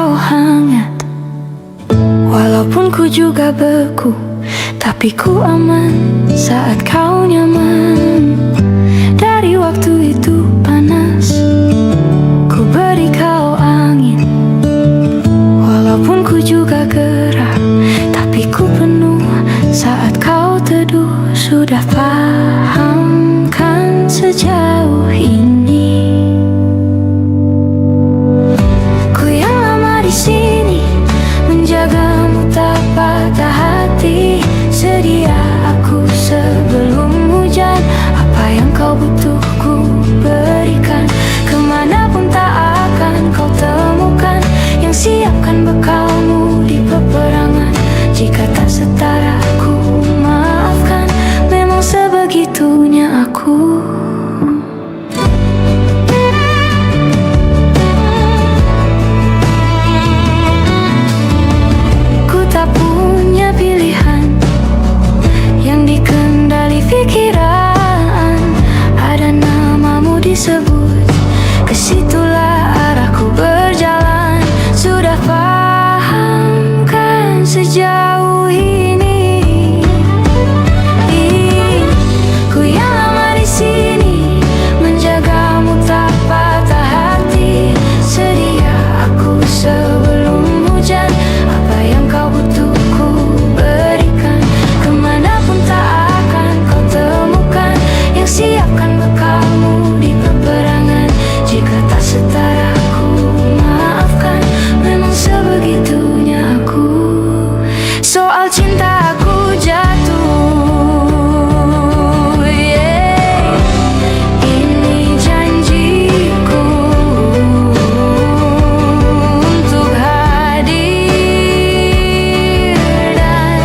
kau hangat. Walaupun ku juga beku, tapi ku aman saat kau nyaman. Dari waktu itu panas, ku beri kau angin. Walaupun ku juga gerah, tapi ku penuh saat kau teduh. Sudah paham kan sejauh ini? Ku yang lama di sini, menjagamu tak patah hati. Sedia aku sebelum hujan, apa yang kau butuh ku berikan. Kemanapun tak akan kau temukan yang siapkan bekalmu di peperangan. Jika tak setara ku maafkan, memang sebegitunya aku. Ku tak punya pilihan yang dikendali pikiran. Ada namamu disebut, kesitulah arahku berjalan. Sudah paham kan sejauh ini? Ku yang lama di sini, menjagamu tak patah hati. Sedia aku sebelum hujan, apa yang kau butuh ku berikan. Kemanapun tak akan kau temukan yang siapkan bekalmu di peperangan. Jika tak setara ku maafkan, memang sebegitunya aku. Soal cinta aku jatuh, yeah. Ini janjiku untuk hadir dan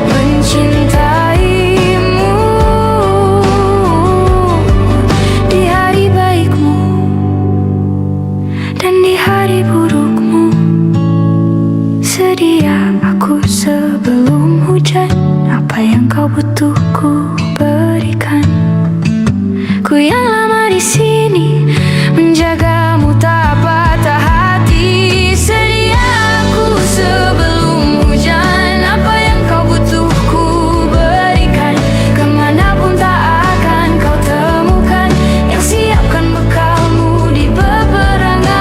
mencintaimu di hari baikmu dan di hari burukmu. Sedia aku sebelum hujan, apa yang kau butuh ku berikan. Ku yang lama di sini, menjagamu tak patah hati. Sedia aku sebelum hujan, apa yang kau butuh ku berikan. Kemanapun tak akan kau temukan yang siapkan bekalmu di peperangan.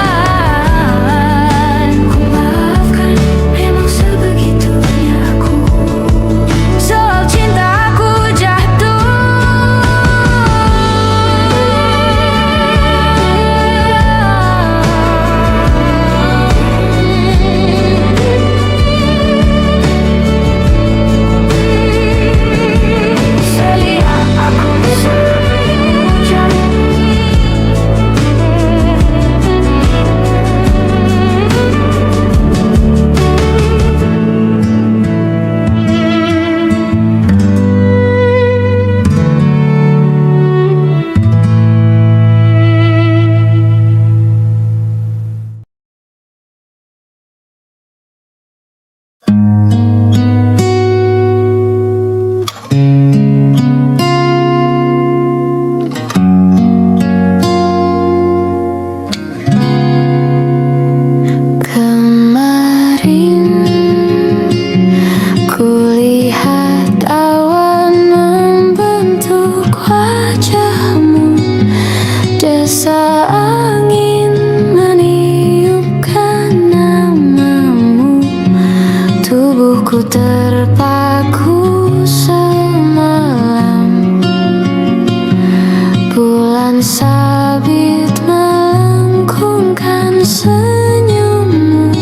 Ku maafkan, memang sebegitunya aku. Soal cinta aku jatuh. Sedia aku sebelum hujan. Kemarin kulihat awan membentuk wajahmu. Desa angin meniupkan namamu. Tubuhku terpaku semalam. Bulan sabit melengkungkan senyummu.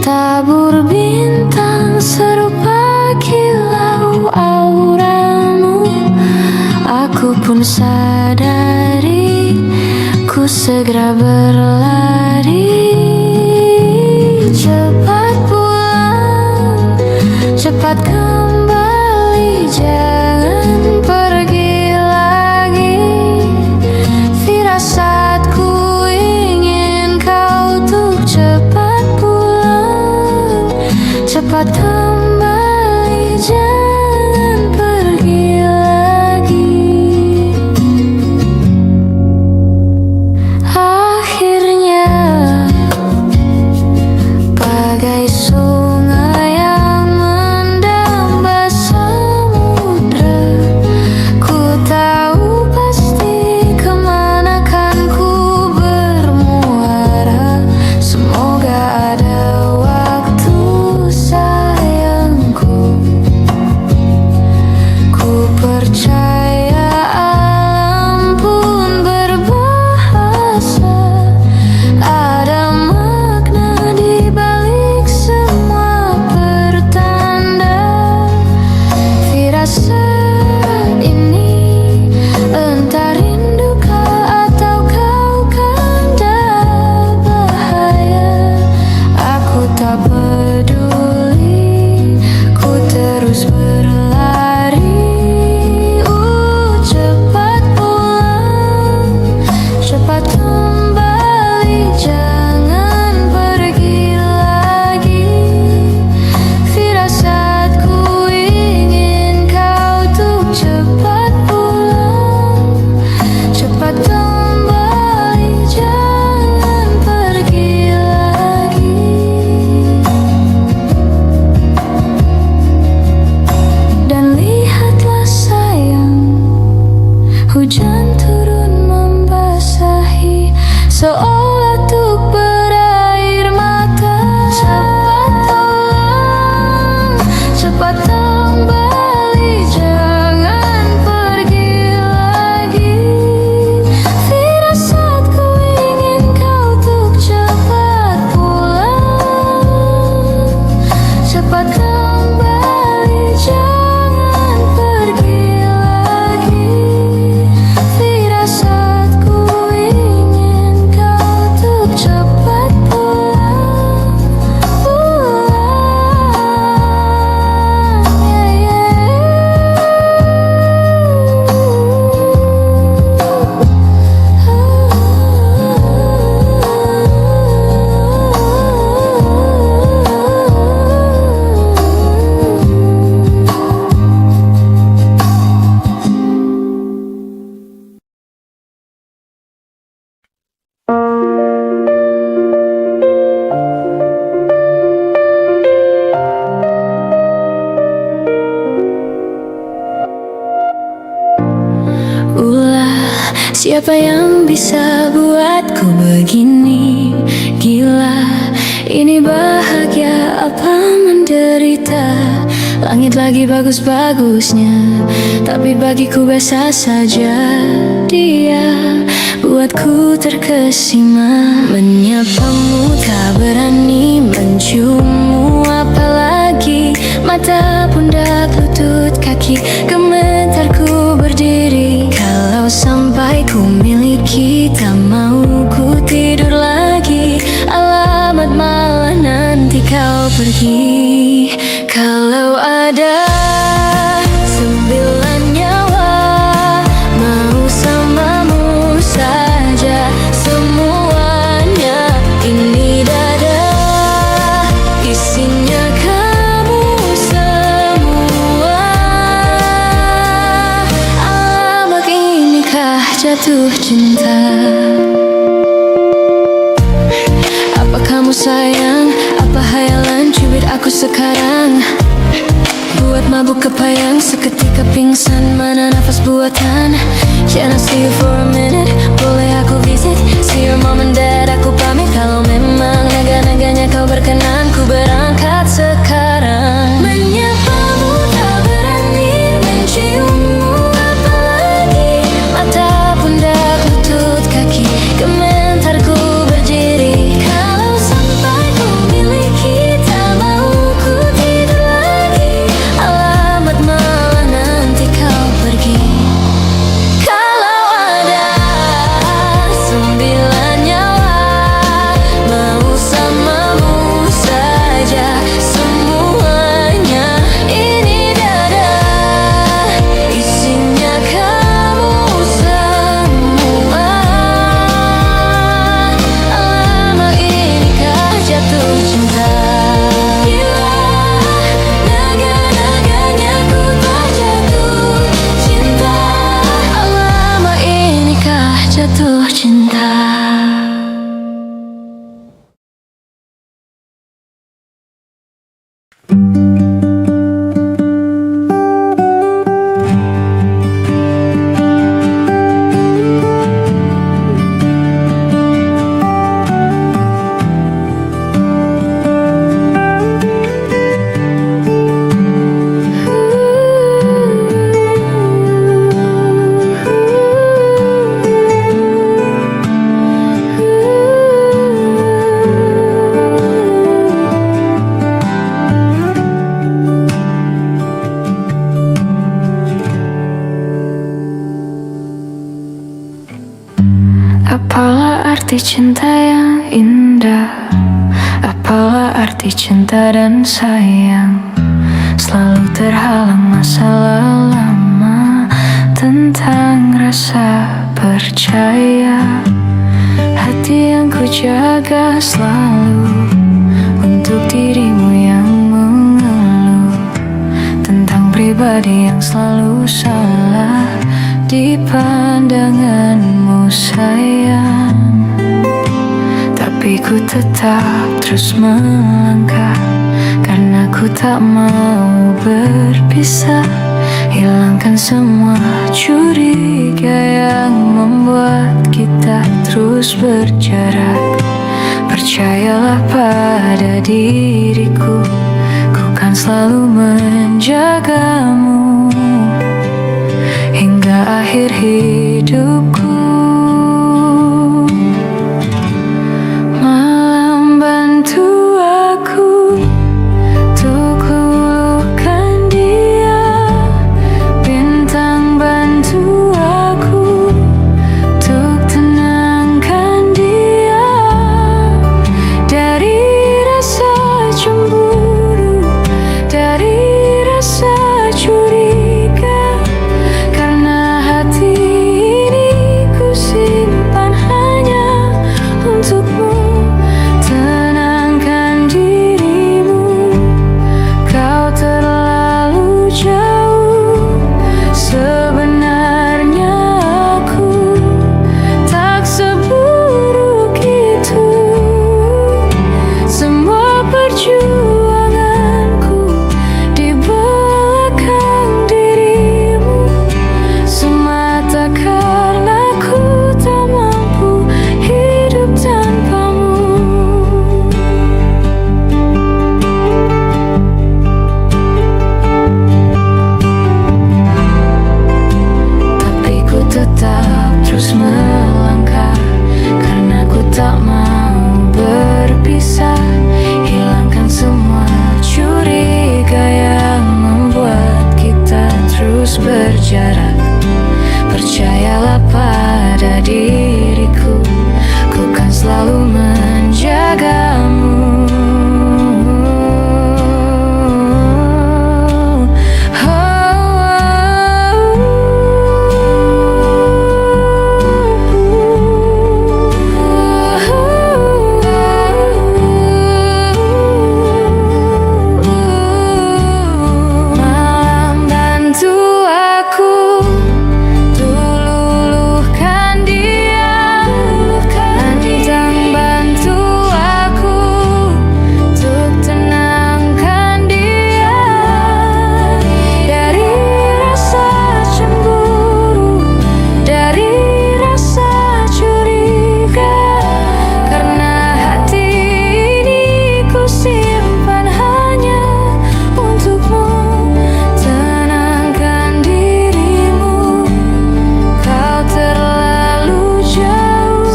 Tabur bintang serupa kilau auramu. Aku pun sadari, ku segera berlari. Cepat pulang, cepat kembali, jangan pergi lagi. Firasatku ingin kau tuh cepat pulang, cepat kembali, jangan pergi lagi. Akhirnya untuk berair mata. Cepat kembali, jangan pergi lagi. Firasatku ingin kau untuk cepat pulang. Cepat kembali, jangan pergi lagi. Firasatku ingin kau untuk cepat pulang. Ulah, siapa yang bisa buatku begini? Gila, ini bahagia apa menderita? Langit lagi bagus-bagusnya, tapi bagiku biasa saja. Dia buatku terkesima. Menyapamu tak berani, menciummu apalagi. Mata, pundak, lutut, kaki, gemetarku berdiri. Kalau sampai ku miliki, tak mau ku tidur lagi. Alamat malah nanti kau pergi. Kalau ada 9 nyawa, mau samamu saja semuanya. Ini dada, isinya kamu semua. Alamak, inikah jatuh cinta? Apa kamu sayang? Apa hayalan cubit aku sekarang? Buat mabuk kepayang, seketika pingsan. Mana nafas buatan? Can I see you for a minute? Boleh aku visit? See your mom and dad, aku pamit. Kalau memang naga-naganya kau berkenan, ku berangkat sekarang. Menyapamu tak berani, menciummu apalagi. Mata, pundak, lutut, kaki, gemetarku berdiri. Kalau sampai ku miliki, tak mau ku tidur lagi. Alamat malah nanti kau pergi. Kalau ada 9 nyawa, mau samamu saja semuanya. Ini dada, isinya kamu semua. Alamak, inikah jatuh cinta? Naga-naganya ku tak jatuh cinta. Alamak, inikah jatuh cinta? Apalah arti cinta yang indah? Apalah arti cinta dan sayang? Selalu terhalang masalah lama. Tentang rasa percaya, hati yang ku jaga selalu untuk dirimu yang mengeluh. Tentang pribadi yang selalu salah di pandanganmu sayang. Tapi ku tetap terus melangkah, karena ku tak mau berpisah. Hilangkan semua curiga yang membuat kita terus berjarak. Percayalah pada diriku, ku kan selalu menjagamu hingga akhir hidupku. Malam bantu aku untuk luluhkan dia, bintang bantu aku untuk tenangkan dia dari rasa cemburu, dari rasa curiga, karena hati ini ku simpan hanya untukmu. Tenangkan dirimu, kau terlalu jauh. Sebenarnya aku tak seburuk itu. Semua perjuanganku di belakang dirimu, semata karena ku tak mampu hidup tanpamu. Tapi ku tetap terus melangkah, karena ku tak mau berpisah. Hilangkan semua curiga yang membuat kita terus berjarak. Percayalah pada diriku, ku kan selalu menjagamu. Malam bantu aku luluhkan dia, bintang bantu aku untuk tenangkan dia dari rasa cemburu, dari rasa curiga, karena hati ini ku simpan hanya untukmu. Tenangkan dirimu, kau terlalu jauh.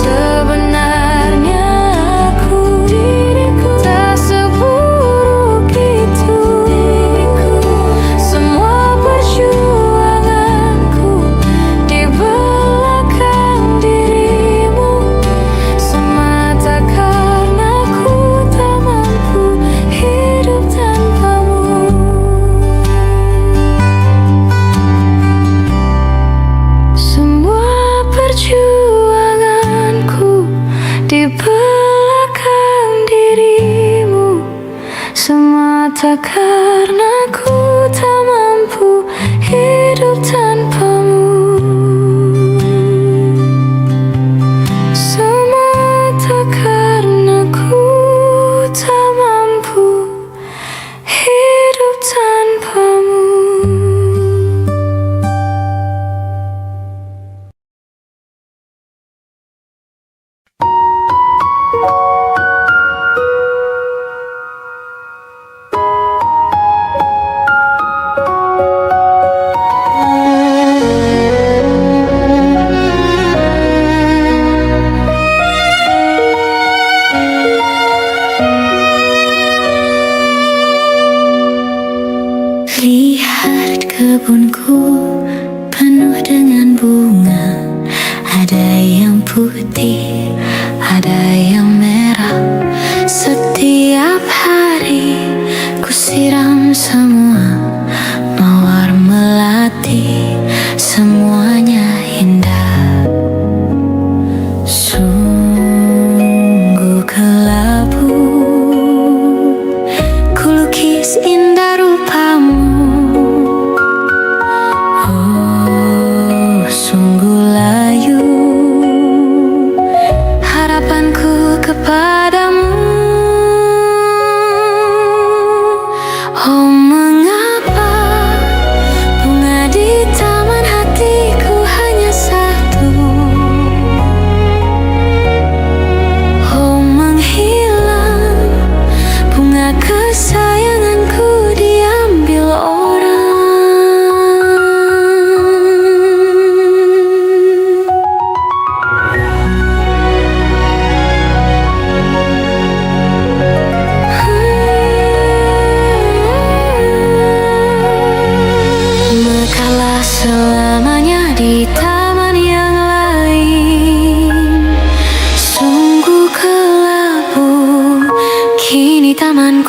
Sebenarnya aku tak seburuk itu. Semua perjuanganku di belakang dirimu, semata karena ku tak mampu hidup tanpamu. Semua perjuanganku di belakang dirimu, semata karena ku tak mampu hidup tanpamu. Semata karena ku tak mampu hidup tanpamu. Lihat kebunku penuh dengan bunga, ada yang putih, ada yang merah. Setiap hari ku siram semua, mawar melati, semuanya indah. Sungguh kelabu ku lukis indah rupamu. Oh, sungguh layu harapanku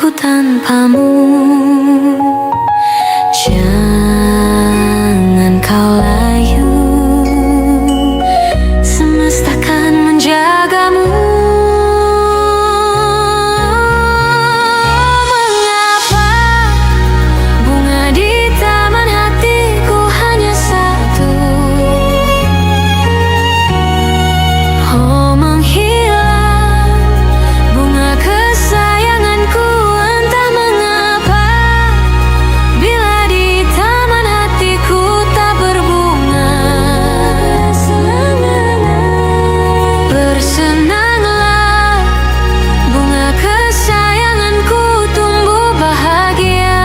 aku tanpamu. Jangan kau layu, semesta kan menjagamu. Mengapa bunga di taman hatiku hanya satu? Oh, menghilang bunga kesayanganku, entah mengapa. Bila di taman hatiku tak berbunga, bersenanglah bunga kesayanganku tumbuh bahagia.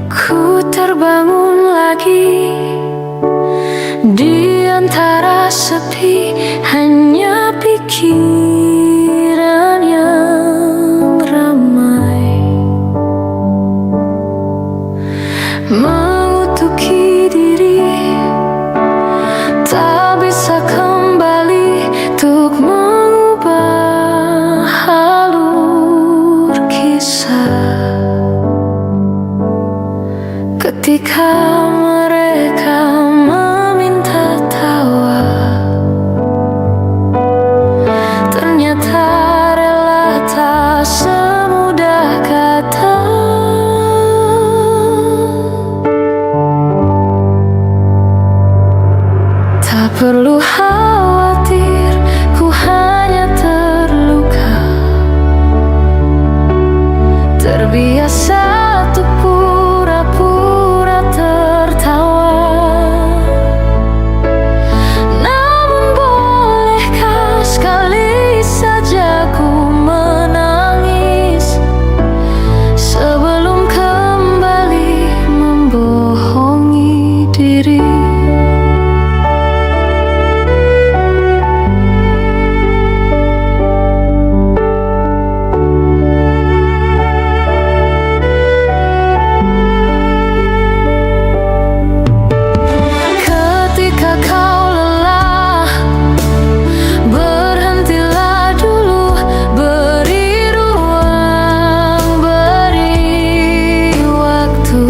Ku terbangun lagi di antara sepi, hanya pikiran yang ramai mengutuki diri, tak bisa kembali untuk mengubah alur kisah. Ketika mereka meminta tawa, ternyata rela tak semudah kata. Tak perlu khawatir, ku hanya terluka, terbiasa untuk pura-pura tertawa. Namun bolehkah sekali saja ku menangis sebelum kembali membohongi diri. Ketika kau lelah, berhentilah dulu, beri ruang, beri waktu.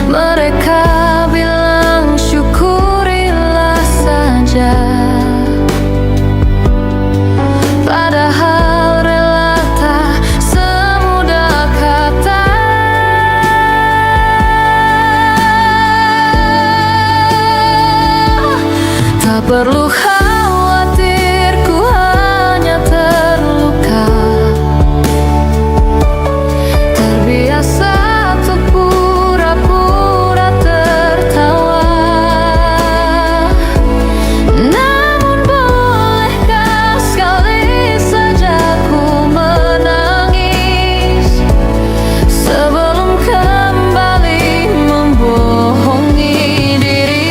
Mereka bilang syukurilah saja, padahal rela tak semudah kata. Tak perlu khawatir, ku hanya terluka, terbiasa untuk pura-pura tertawa. Namun bolehkah sekali saja ku menangis sebelum kembali membohongi diri.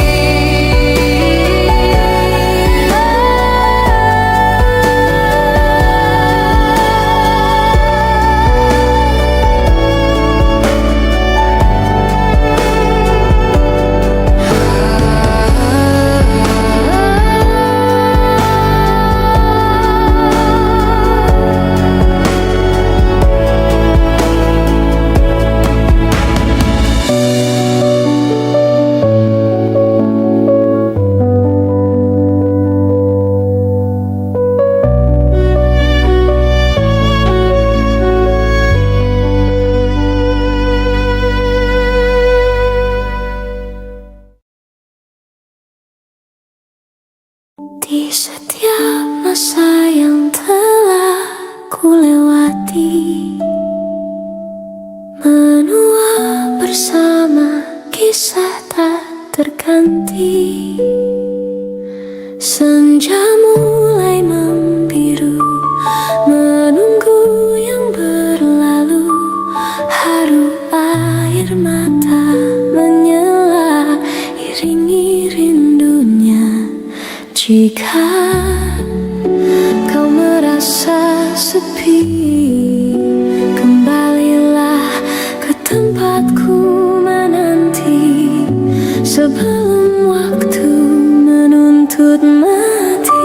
Di setiap masa yang telah ku lewati, menua bersama kisah tak terganti. Senja mulai membiru, menunggu yang berlalu. Haru air mata menyala, iringi rindunya. Jika kau merasa sepi, kembalilah ke tempatku menanti, sebelum waktu menuntut mati.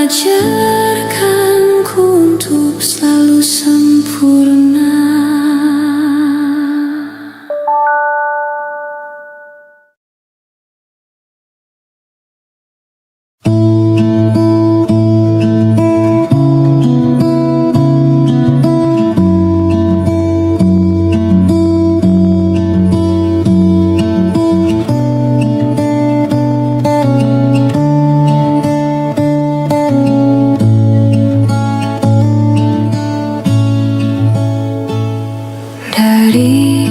Ajarkanku untuk selalu sempurna. Dari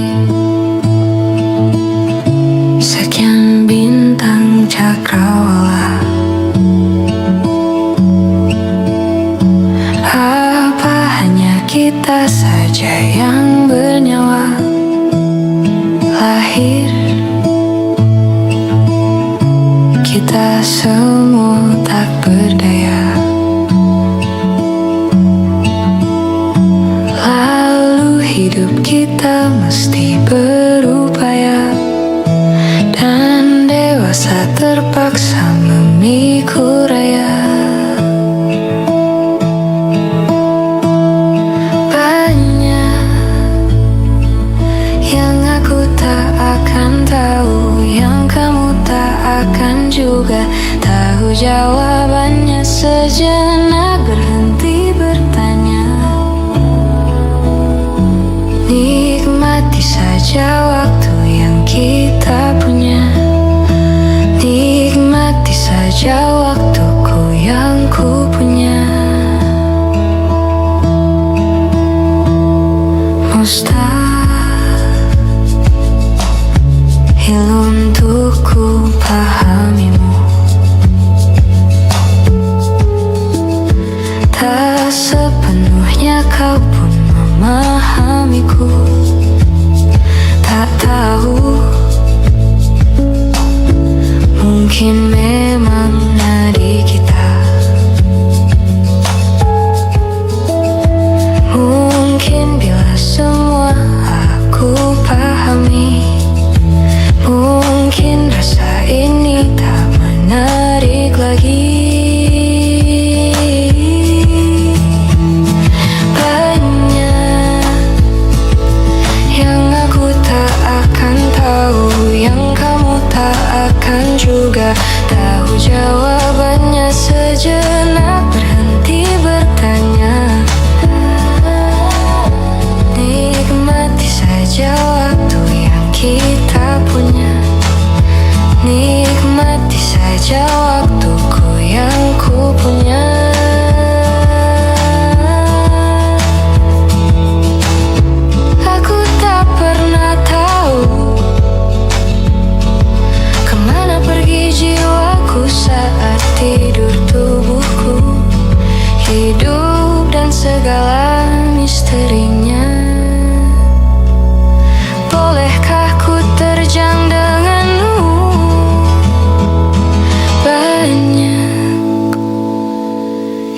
sekian bintang cakrawala, apa hanya kita saja yang bernyawa? Lahir kita semua tak berdaya, hidup kita mesti berupaya, dan dewasa terpaksa memikul raya. Banyak yang aku tak akan tahu, yang kamu tak akan juga tahu. tahu jawabannya, sejenak berhenti bertanya. Nikmati saja waktu yang kita punya. Nikmati saja waktuku yang ku punya. Mustahil untuk ku pahamimu, tak sepenuhnya kau pun memahamiku. Tak tahu, mungkin memang nadi kita, mungkin bila semua aku pahami, mungkin rasa ini tak menarik lagi. Juga tahu jawabannya, sejenak berhenti bertanya. Nikmati saja waktu yang kita punya. Nikmati saja waktuku yang ku punya. Aku tak pernah tahu kemana pergi jiwaku saat tidur tubuhku. Hidup dan segala misterinya, bolehkah ku terjang denganmu? Banyak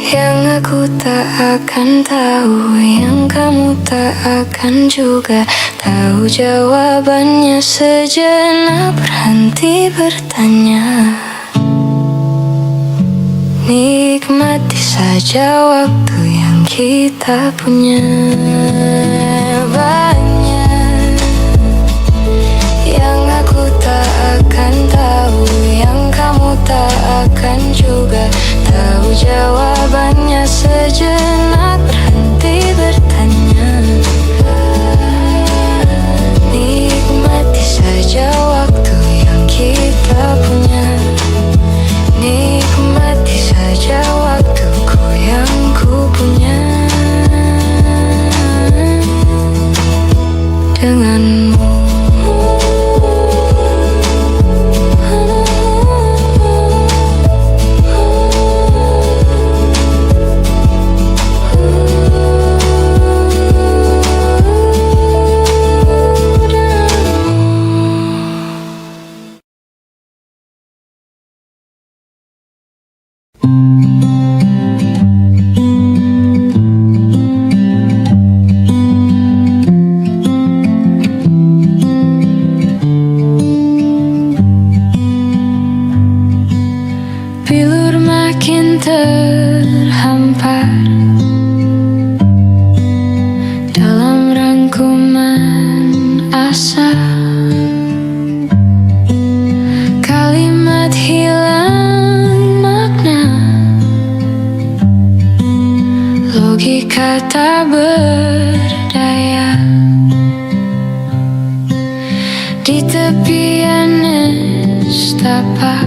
yang aku tak akan tahu, yang kamu tak akan juga tahu jawabannya, sejenak berhenti bertanya. Nikmati saja waktu yang kita punya. Banyak yang aku tak akan tahu, yang kamu tak akan juga tahu jawabannya, sejenak berhenti bertanya. Nikmati saja waktu yang kita punya. Nikmati saja waktuku yang ku punya denganmu. Bilur makin terhampar dalam rangkuman asa. Kalimat hilang makna, logika tak berdaya. Di tepian nestapa,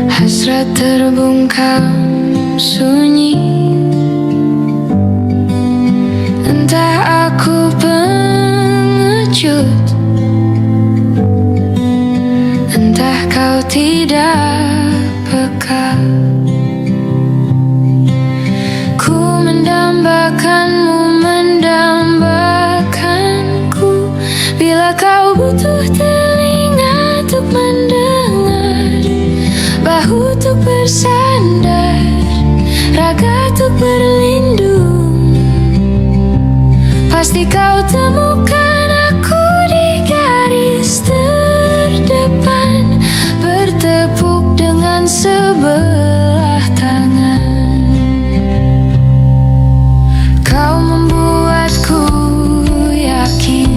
hasrat terbungkam sunyi. Entah aku pengecut, entah kau tidak peka. Ku mendambakanmu, mendambakanku. Bila kau butuh telinga untuk mendengar, bahu untuk bersandar, raga untuk berlindung, pasti kau temukan aku di garis terdepan, bertepuk dengan sebelah tangan. Kau membuatku yakin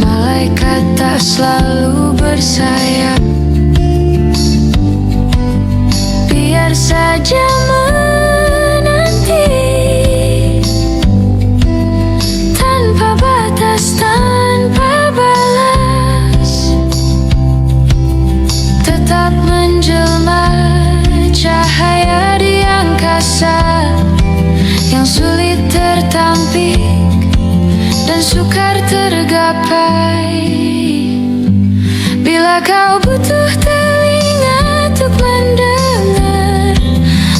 malaikat tak selalu bersayap. Biar saja menanti, tanpa batas, tanpa balas, tetap menjelma cahaya di angkasa yang sulit tertampik dan sukar tergapai. Bila kau butuh telinga untuk mendengar,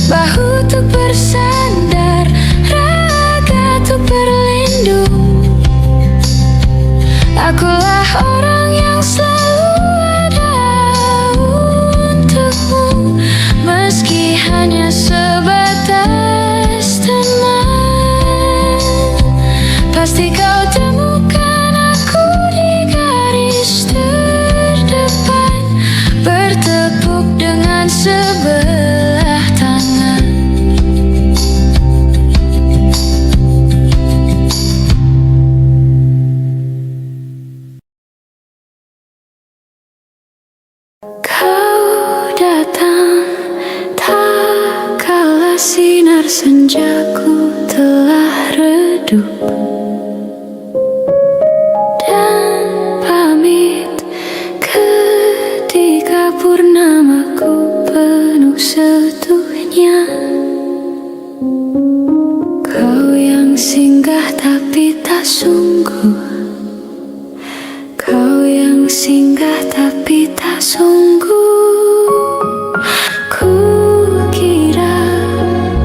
bahu untuk bersandar, raga untuk berlindung, akulah orang yang selalu ada untukmu, meski hanya sebatas teman. Pasti kau temukan aku di garis terdepan, bertepuk dengan sebelah tangan. Kau datang tak kala sinar senjaku telah redup, dan pamit ketika purnamaku penuh setuhnya. Kau yang singgah tapi tak sungguh, kau yang singgah tapi tak sungguh. Kukira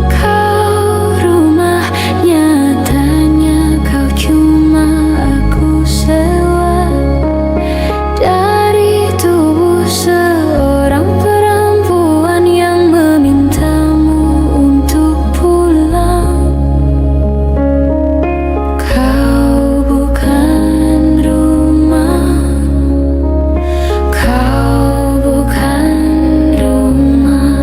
kau rumah, nyatanya kau cuma aku sewa dari tubuh seorang perempuan yang memintamu untuk pulang. Kau bukan rumah, kau bukan rumah,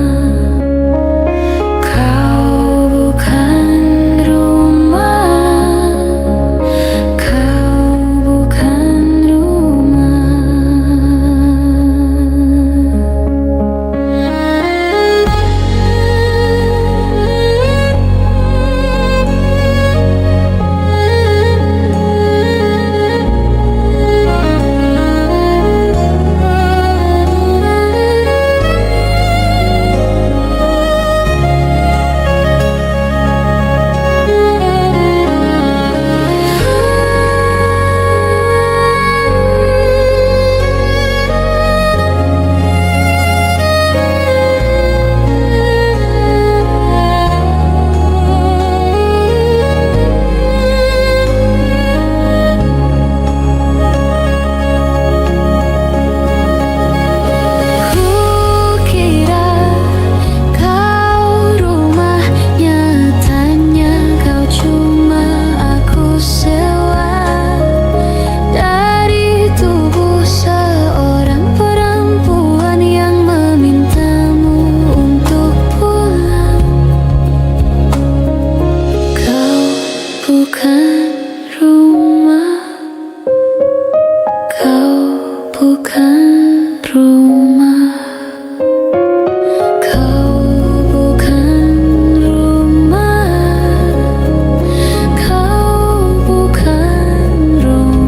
kau bukan rumah, kau bukan rumah. Kukira kau rumah, nyatanya kau cuma aku sewa dari tubuh seorang perempuan yang memintamu untuk pulang. Kau bukan rumah, kau bukan rumah, kau bukan rumah, kau bukan rumah,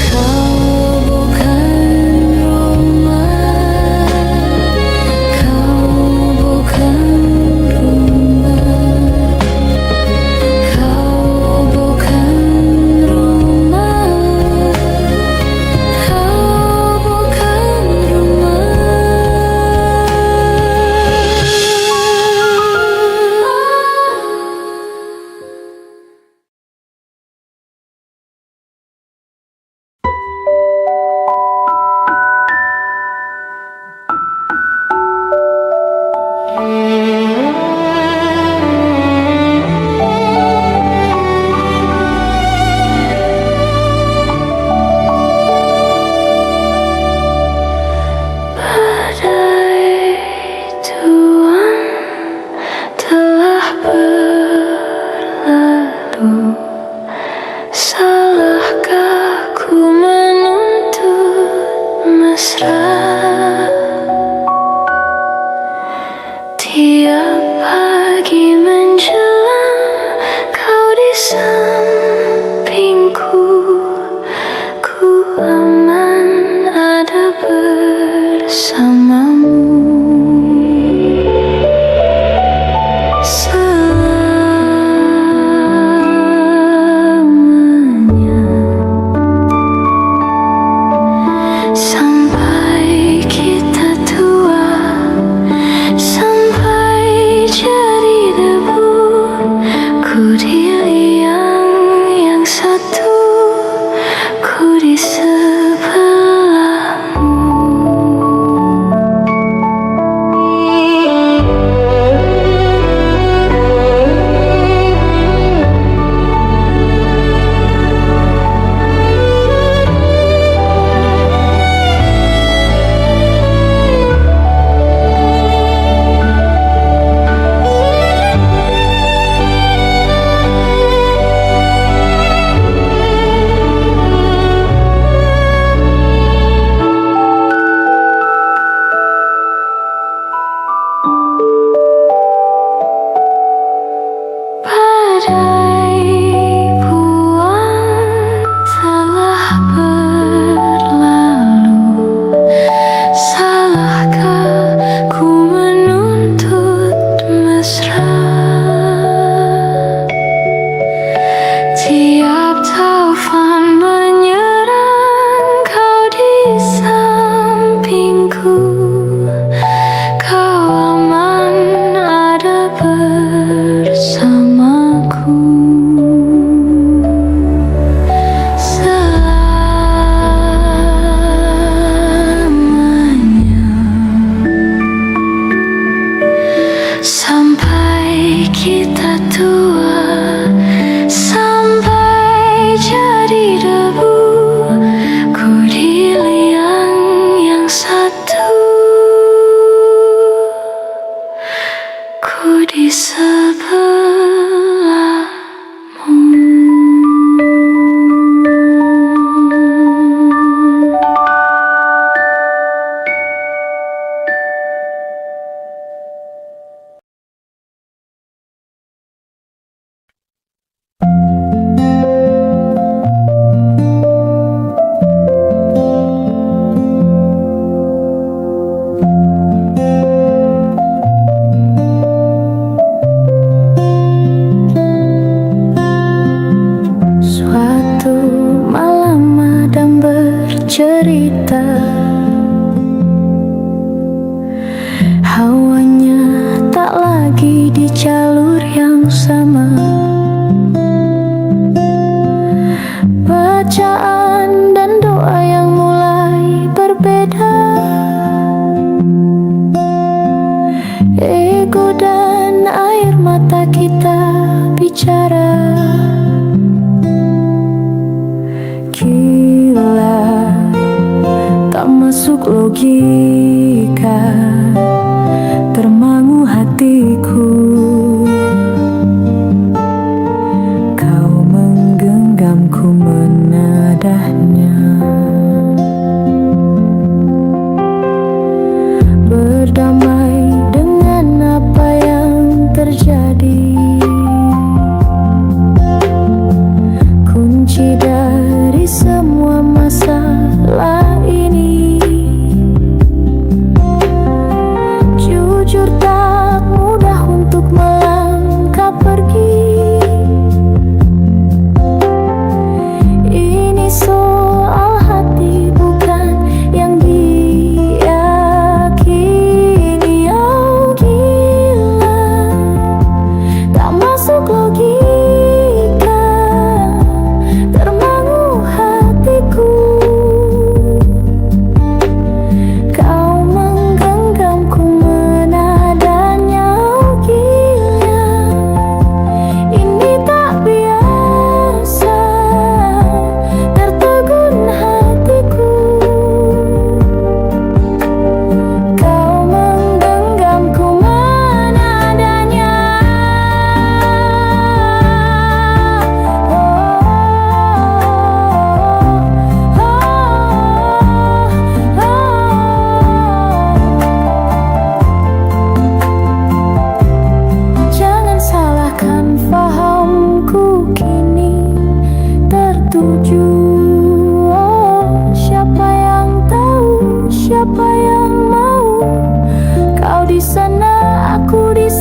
kau bukan rumah, kau bukan rumah, kau bukan rumah. mesra. Tiap pagi menjelang kau di sampingku, ku aman ada bersamamu. Sampai kita tua, sampai jadi debu, ku di liang yang satu, ku di sebelahmu. Badai buang telah berlalu, salahkah ku menuntut mesra? Tiap taufan menyerang, kau di sampingku, kau aman ada bersamaku. Selamanya, sampai kita tua, sampai jadi debu, ku di liang yang satu, ku di sebelahmu. Suatu malam Adam bercerita, hawanya tak lagi di jalur yang sama. Bacaan dan doa yang mulai berbeda. Ego dan air mata kita bicara. Gila, tak masuk logika, termangu hatiku. Kau menggenggamku menadahnya, berdamai dengan apa yang terjadi. Kunci dari semua masalah ini, jujur tak mudah untuk melangkah pergi. Ini soal hati bukan yang diyakini. Oh gila,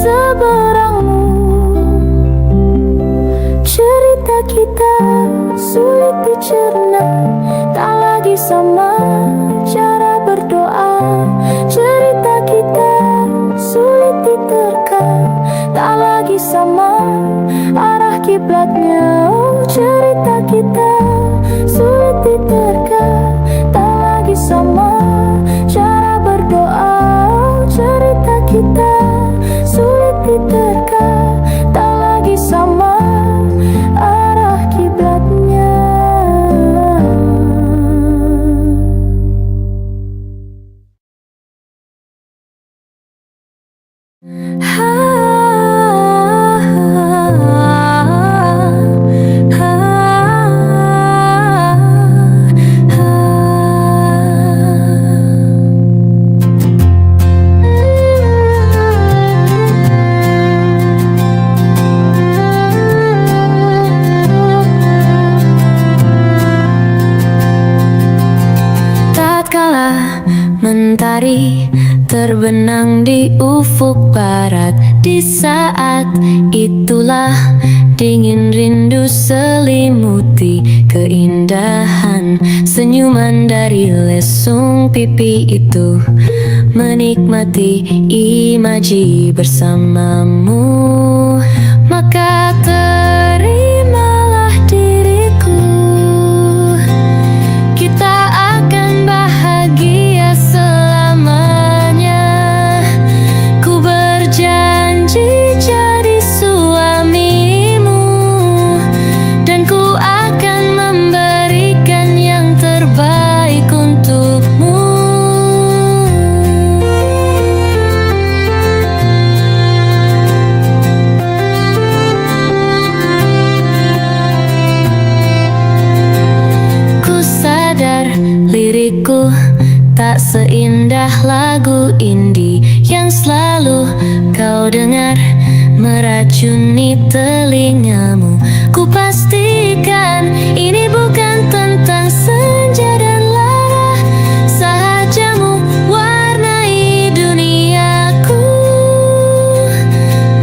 seberangmu. Cerita kita sulit dicerna, tak lagi sama cara berdoa. Cerita kita sulit diterka, tak lagi sama arah kiblatnya. Oh, cerita kita sulit diterka, tak lagi sama cara berdoa. Oh, cerita kita sulit diterka, tak lagi sama arah kiblatnya. Tatkala mentari terbenang di ufuk barat, di saat itulah dingin rindu selimuti keindahan senyuman dari lesung pipi itu. Menikmati imaji bersamamu, maka terimalah diriku. Kita akan bahagia selamanya. Ku berjanji jadi suamimu, dan ku akan memberikan yang terbaik untukmu. Ku sadar lirikku tak seindah lagu indie yang selalu kau dengar meracuni telingamu. Ku pastikan ini bukan tentang senja dan lara, sahajamu warnai duniaku.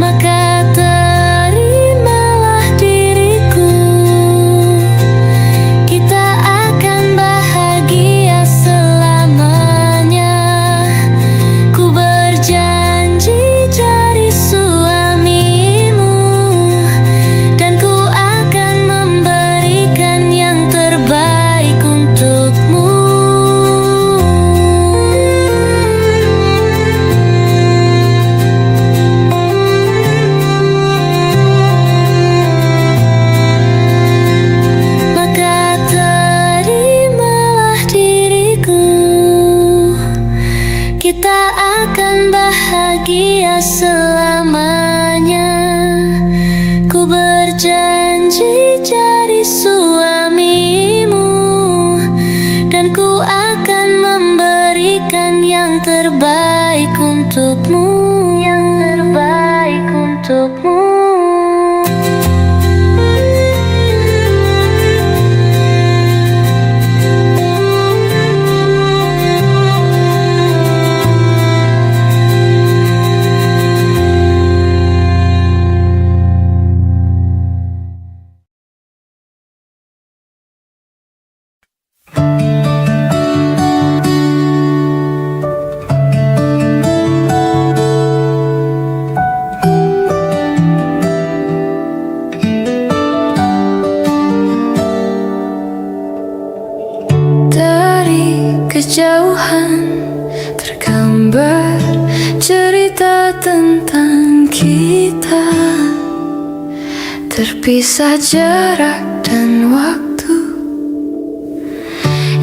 Maka terimalah diriku. Kita akan bahagia selamanya. Ku berjanji jadi suamimu, dan ku akan memberikan yang terbaik untukmu. Maka terimalah diriku. Kita akan bahagia selamanya. Ku berjanji jadi suamimu, dan ku akan memberikan yang terbaik untukmu. Yang terbaik untukmu. Kejauhan tergambar cerita tentang kita, terpisah jarak dan waktu.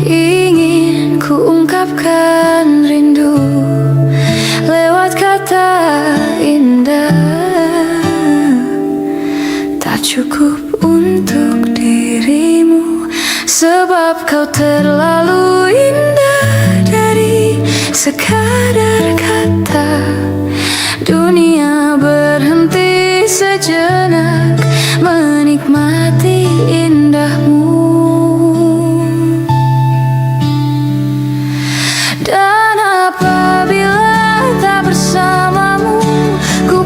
Ingin ku ungkapkan rindu lewat kata indah, tak cukup untuk dirimu, sebab kau terlalu indah. Dari sekadar kata, dunia berhenti sejenak menikmati indahmu. Dan apabila tak bersamamu, ku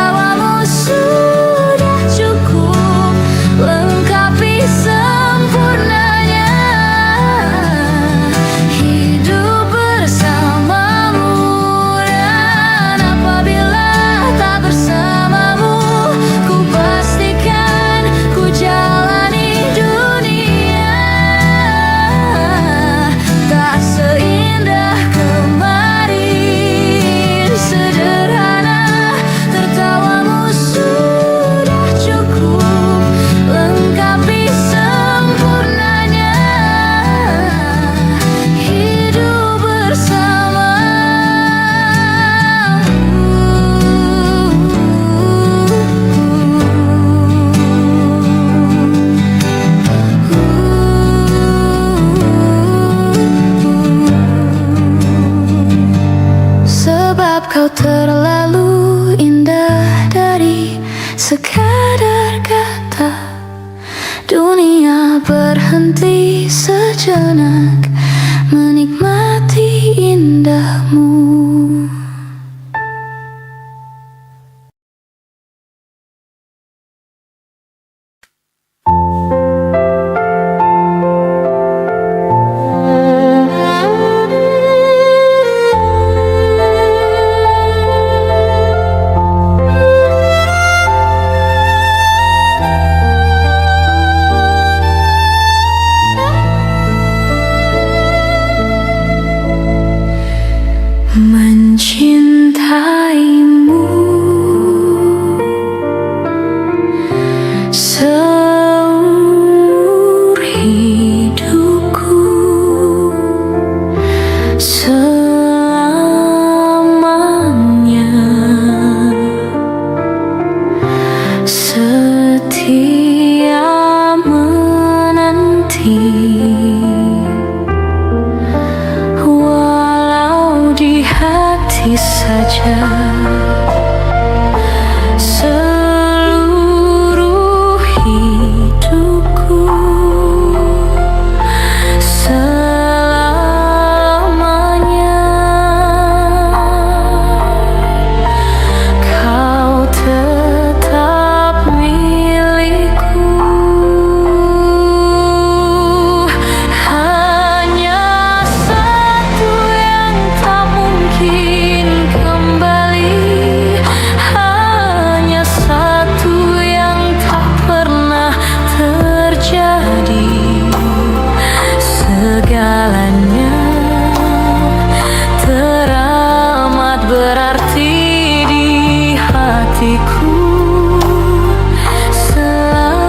tertawamu sudah cukup lengkapi sempurnanya hidup bersamamu. Dan apabila tak bersamamu, ku pastikan ku jalani dunia tak seindah kemarin. Sederhana, tertawamu sudah cukup lengkapi sempurnanya hidup bersamamu. Sebab kau terlalu indah dari sekadar kata. Dunia berhenti sejenak menikmati indahmu. Mencintaimu seumur hidupku, selamanya setia menanti. Saja seluruh hidupku selamanya kau tetap milikku. Hanya satu yang tak mungkin hanya satu yang tak pernah terjadi. Segalanya teramat berarti di hatiku selamanya.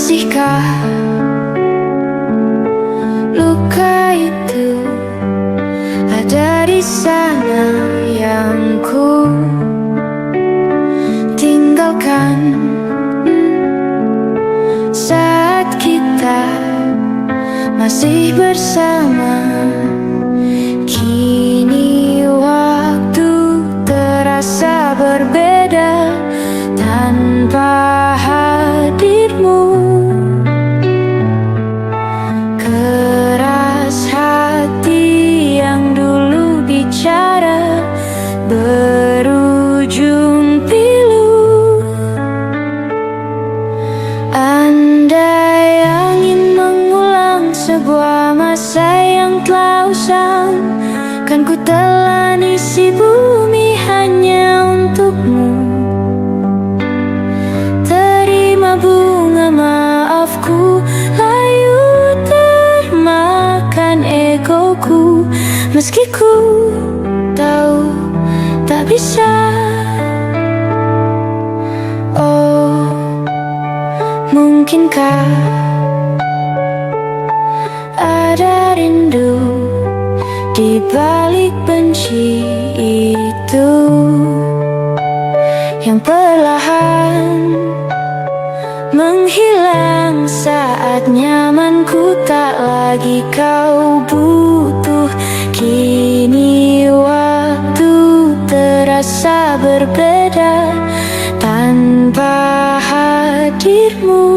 Masihkah luka itu ada di sana yang ku tinggalkan saat kita masih bersama? Kini waktu terasa berbeda tanpa hadirmu. Keras hati yang dulu bicara berujung pilu. Andai angin mengulang sebuah masa yang telah usang, kan ku telan isi bumi hanya untukmu. Terima bunga maafku, layu termakan egoku. Meski ku tahu tak bisa. Oh, mungkinkah ada rindu di balik benci itu yang perlahan menghilang saat nyamanku tak lagi kau butuh. Kini waktu terasa berbeda tanpa hadirmu.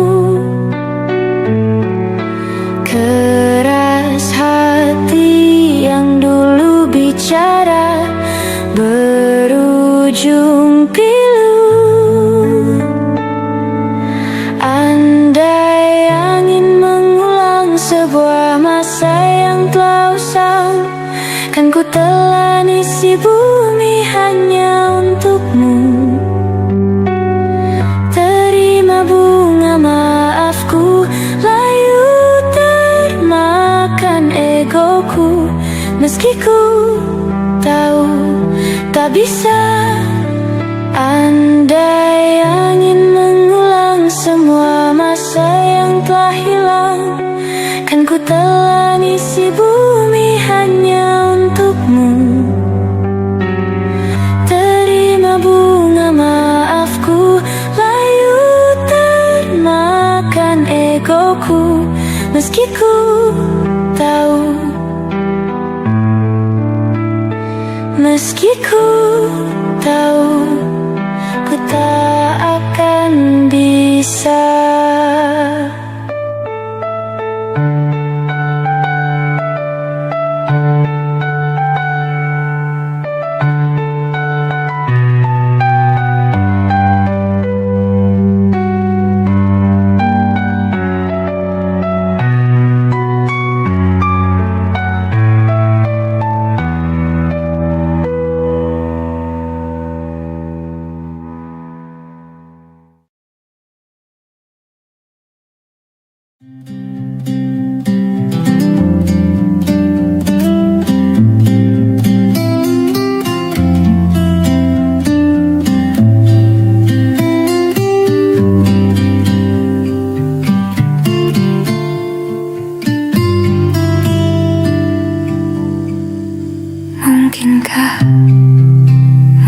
Keras hati yang dulu bicara berujung pilu. Andai angin mengulang sebuah masa yang telah usang, kan ku telan isi bumi hanya untukmu. Terima bunga maafku, layu termakan egoku. Meski ku tahu tak bisa. Andai angin mengulang semua masa yang telah hilang, kan ku telan isi bumi hanya untukmu. Terima bunga maafku, layu termakan egoku. Meski ku tahu, meski ku tahu, ku tak akan bisa.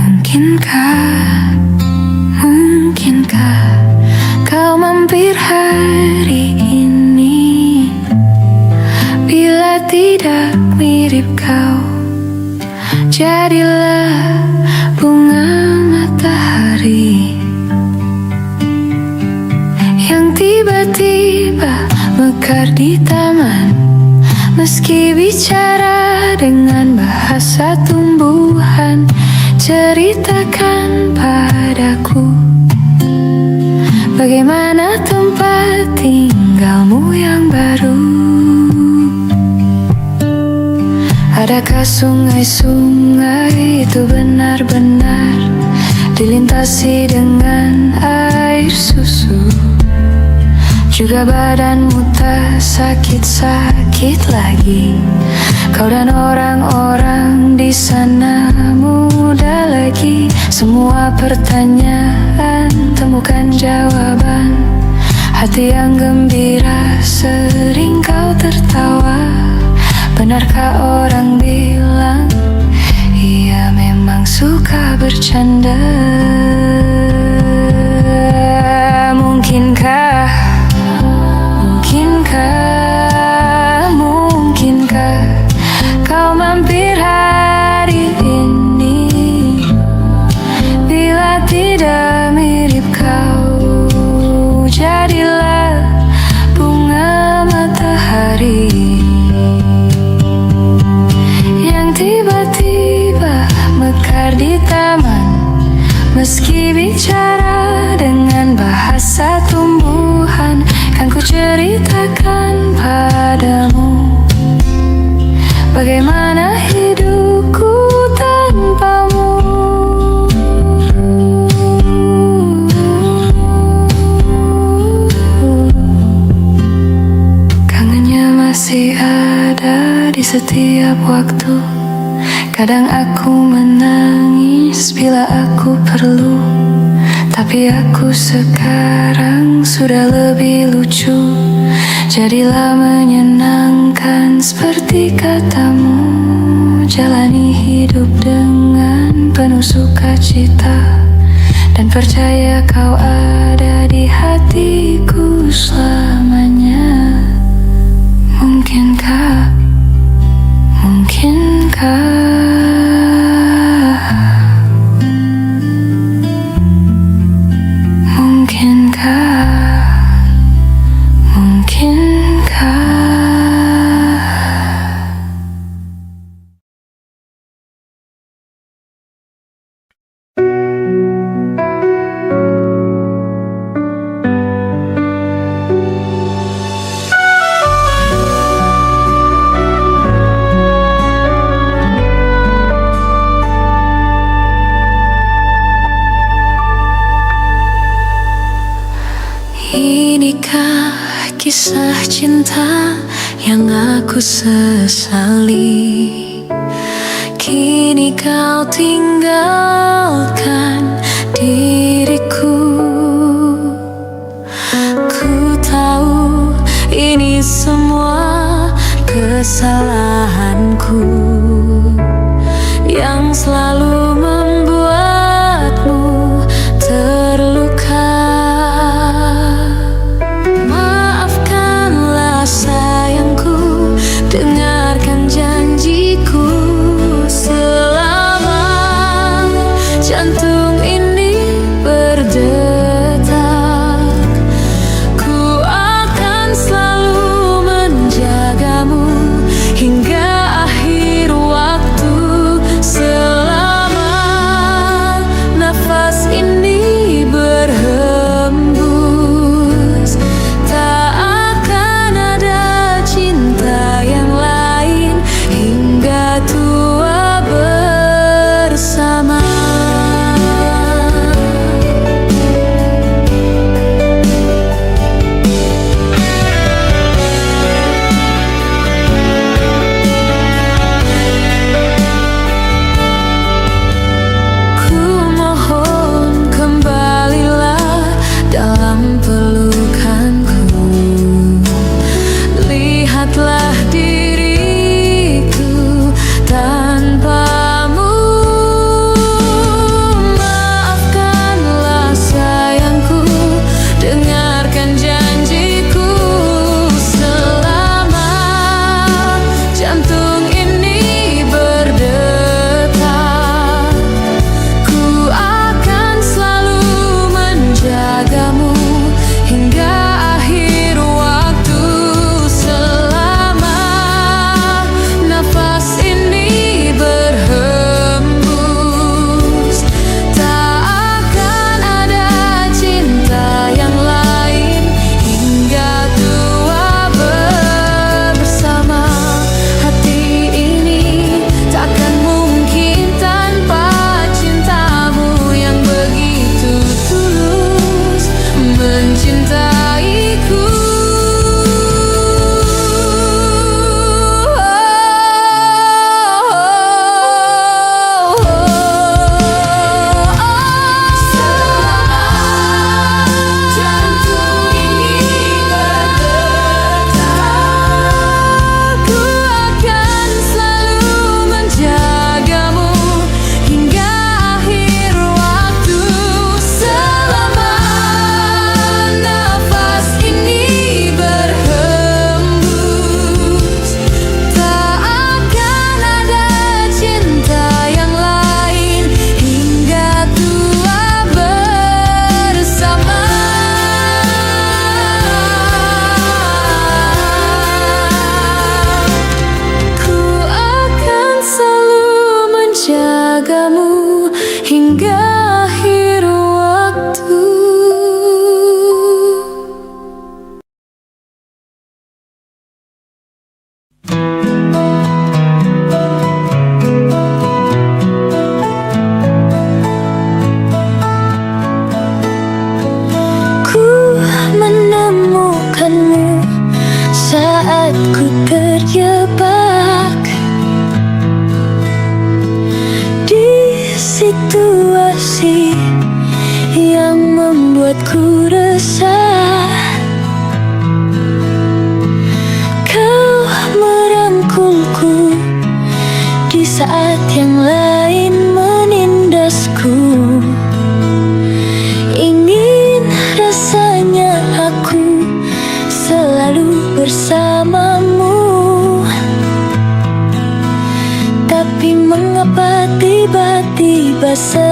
Mungkinkah, mungkinkah kau mampir hari ini? Bila tidak mirip kau, jadilah bunga matahari yang tiba-tiba mekar di taman. Meski bicara dengan bahasa tumbuhan, ceritakan padaku bagaimana tempat tinggalmu yang baru. Adakah sungai-sungai itu benar-benar dilintasi dengan air susu? Juga badanmu tak sakit-sakit lagi. Kau dan orang-orang di sana muda lagi. Semua pertanyaan temukan jawaban hati yang gembira sering kau tertawa. Benarkah orang bilang ia memang suka bercanda? Mungkinkah, mungkinkah kau mampir hari ini? Bila tidak mirip kau, jadilah bunga matahari yang tiba-tiba mekar di taman. Meski bicara dengan bahasa tumbuhan, kan ku ceritakan padamu bagaimana hidupku tanpamu. Kangennya masih ada di setiap waktu. Kadang aku menangis bila aku perlu, tapi aku sekarang sudah lebih lucu. Jadilah menyenangkan seperti katamu. Jalani hidup dengan penuh sukacita, dan percaya kau ada di hatiku selamanya. Mungkinkah, mungkinkah inikah kisah cinta yang aku sesali? Kini kau tinggalkan diriku. Ku tahu ini semua kesalahanku yang selalu membuatmu terluka. Maafkanlah sayangku, dengarkan janjiku. Selama jantung ini berdetak, ku akan selalu menjagamu hingga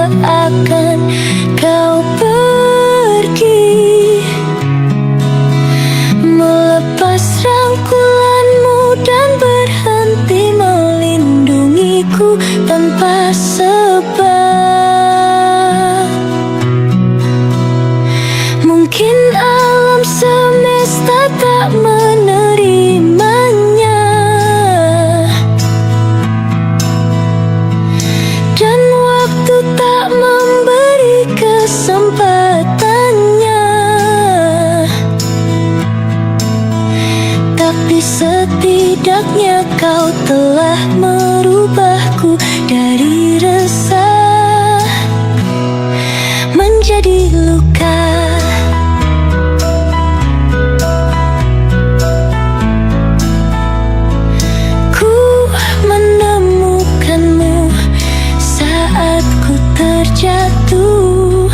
seakan kau pergi, melepas rangkulanmu dan berhenti melindungiku tanpa sebab. Mungkin alam semesta tak menerimanya, dan waktu tak memberi kesempatannya. Tapi setidaknya kau telah merubahku dari resah menjadi luka. Ku menemukanmu saat ku terjatuh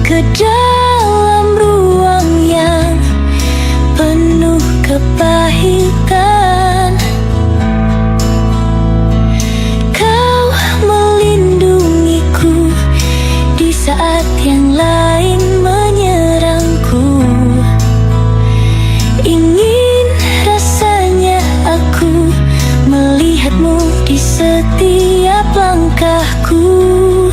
ke dalam ruang yang penuh kepahitan. Kau melindungiku di saat yang lain menyerangku. Ingin rasanya aku melihatmu di setiap langkahku,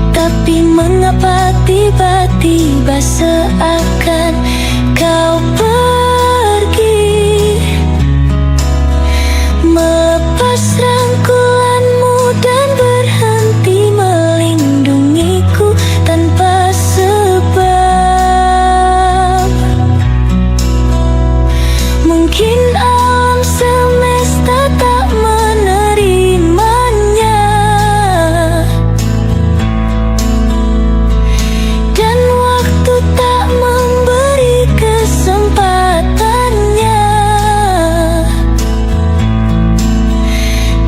tapi mengapa tiba-tiba seakan kau pergi, melepas rangkulanmu dan berhenti melindungiku tanpa sebab. Mungkin alam semesta tak menerimanya, dan waktu tak memberi kesempatannya.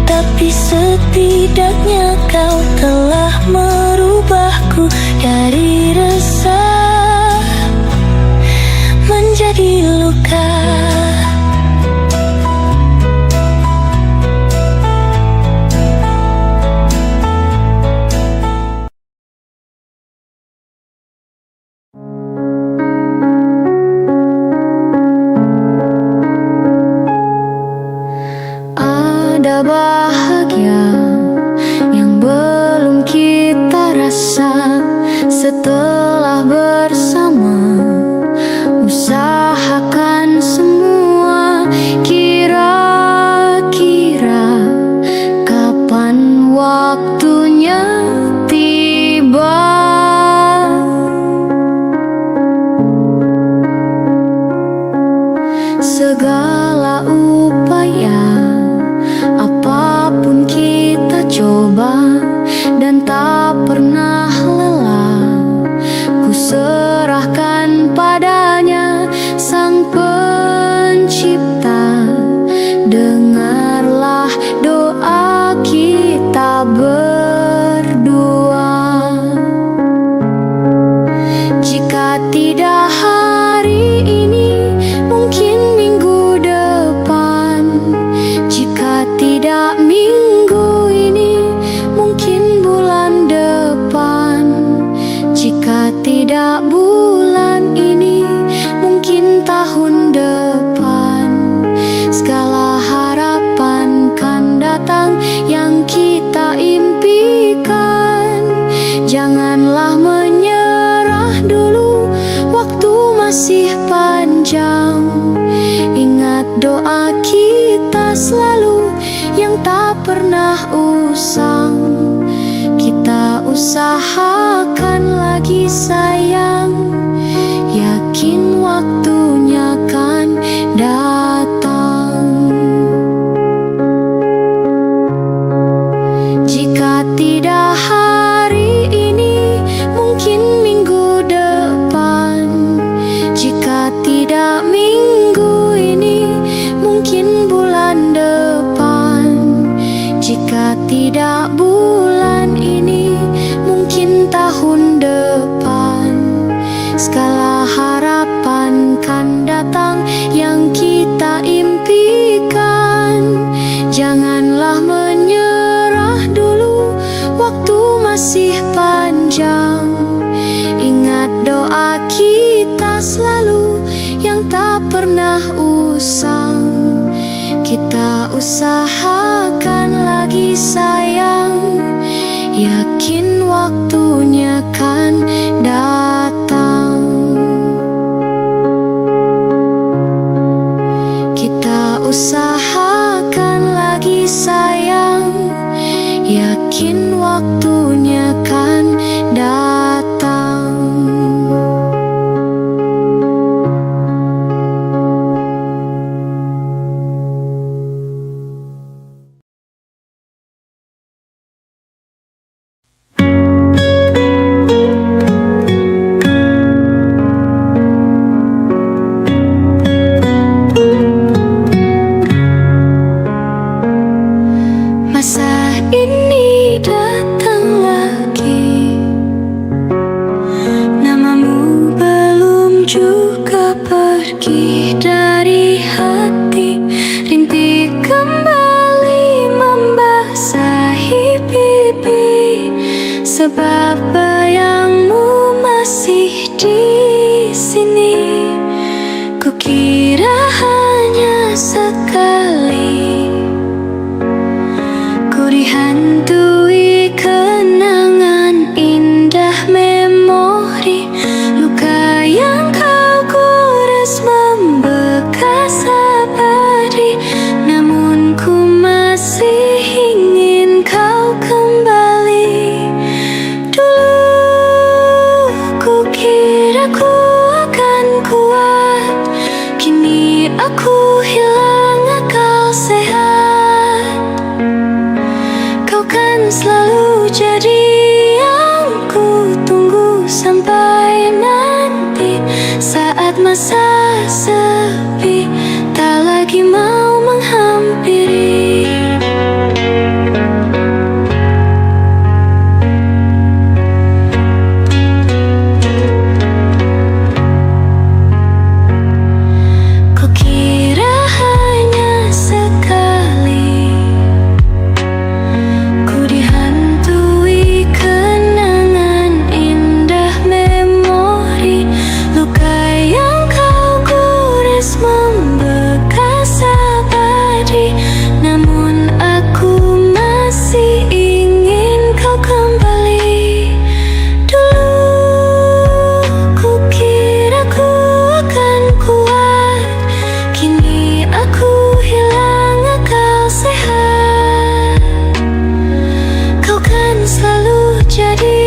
Tapi setidaknya kau telah merubahku dari resah menjadi luka. Ada bahagia yang belum kita rasa setelah bersama. Usahakan semua, kira-kira kapan waktunya tiba. Segala upaya apapun kita coba dan tak pernah lelah, ku serahkan padanya Sang Pencipta. Dengarlah doa kita berdua. Jika tidak hari ini, mungkin minggu depan. Jika tidak minggu ini, mungkin bulan depan. Jika tidak bulan ini, mungkin tahun depan. Segala harapan kan datang yang kita impikan. Janganlah menyerah dulu, waktu masih panjang. Ingat doa kita selalu yang tak pernah usang. Kita usahakan lagi sayang, yakin waktunya kan datang. Jika tidak hari ini, mungkin minggu depan. Jika tidak minggu ini, mungkin bulan depan. Jika tidak bulan ini, mungkin tahun depan. masa lalu yang tak pernah usang. Kita usahakan lagi sayang, yakin waktunya kan datang. Kita usahakan lagi sayang, yakin waktunya kan datang. Masa ini datang lagi, namamu belum juga pergi dari hati. Rintik kembali membasahi pipi, sebab bayangmu masih di sini. Kukira hanya sekali ku dihantui kenangan indah memori. Luka yang kau gores membekas abadi, namun ku masih ingin kau kembali. Dulu ku kira ku akan kuat, kini aku hilang akal sehat. Kau kan selalu jadi yang ku tunggu sampai nanti, saat masa sepi tak lagi mau menghampiri. Kukira hanya sekali ku dihantui kenangan indah memori. Luka yang kau gores membekas abadi, namun aku masih ingin kau kembali. Dulu ku kira ku akan kuat, kini aku hilang akal sehat. Kau kan selalu jadi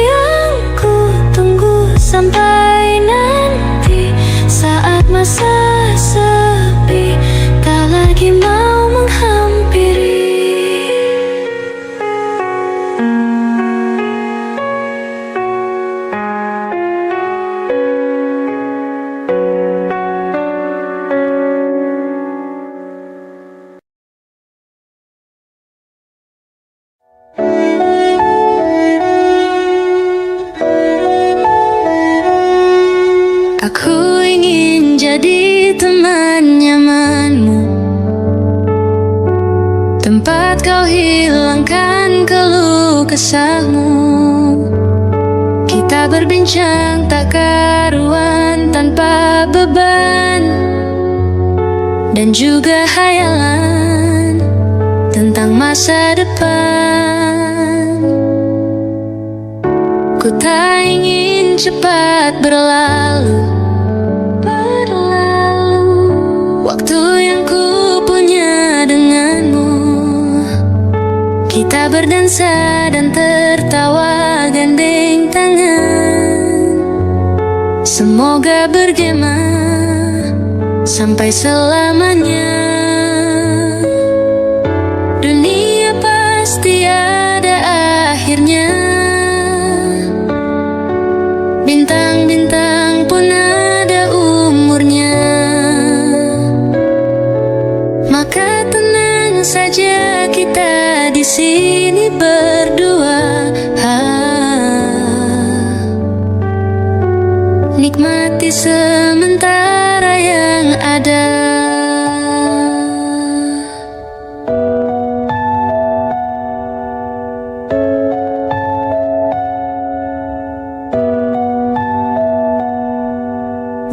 yang ku tunggu sampai nanti, saat masa sepi tak lagi mau menghampiri. Aku ingin jadi teman nyamanmu, tempat kau hilangkan keluh kesahmu. Kita berbincang tak karuan tanpa beban, dan juga hayalan tentang masa depan. Ku tak ingin cepat berlalu waktu yang ku punya denganmu. Kita berdansa dan tertawa gandeng tangan, semoga bergema sampai selamanya. Dunia pasti ada akhirnya, bintang-bintang pun ada umurnya. Maka tenang saja kita di sini berdua, nikmati sementara yang ada.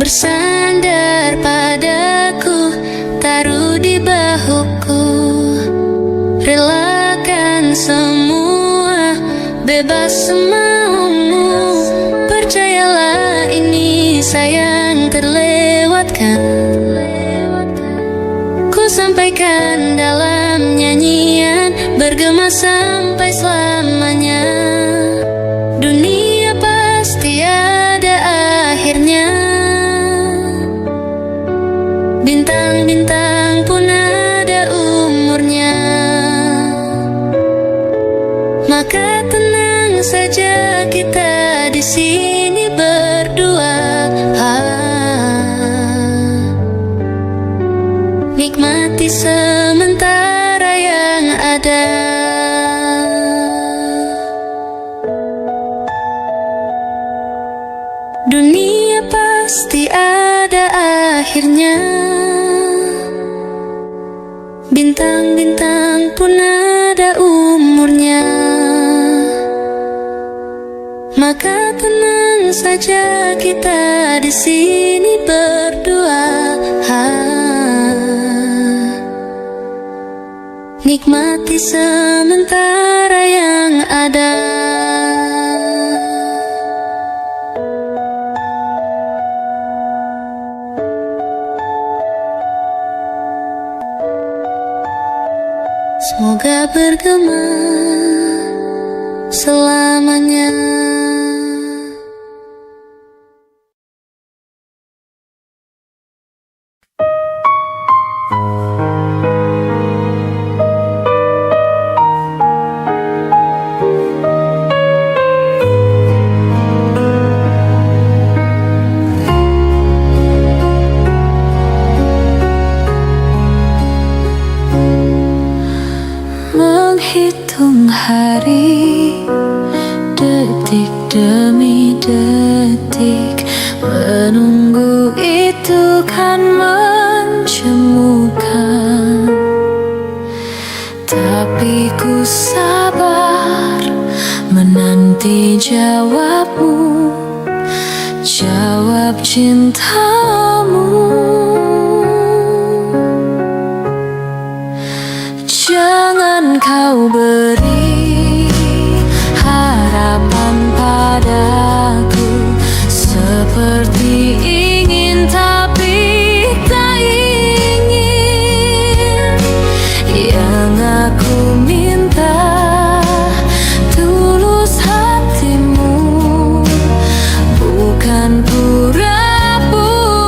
bersandar padaku, taruh di bahuku. Relakan semua, bebas semaumu. Percayalah ini sayang terlewatkan. Ku sampaikan dalam nyanyian, bergema sampai selamanya. Dunia pasti ada akhirnya. Bintang-bintang pun ada umurnya. Maka tenang saja kita di sini berdua. Nikmati sementara yang ada. Dunia pasti ada akhirnya. Bintang-bintang pun ada umurnya. Maka tenang saja kita di sini berdua. Nikmati sementara yang ada. Semoga bergema selamanya. Menghitung hari, detik demi detik, menunggu itu kan menjemukan. Tapi ku sabar menanti jawabmu, jawab cintamu. Jangan kau beri harapan padaku, seperti ingin tapi tak ingin. Yang aku minta tulus hatimu, bukan pura-pura.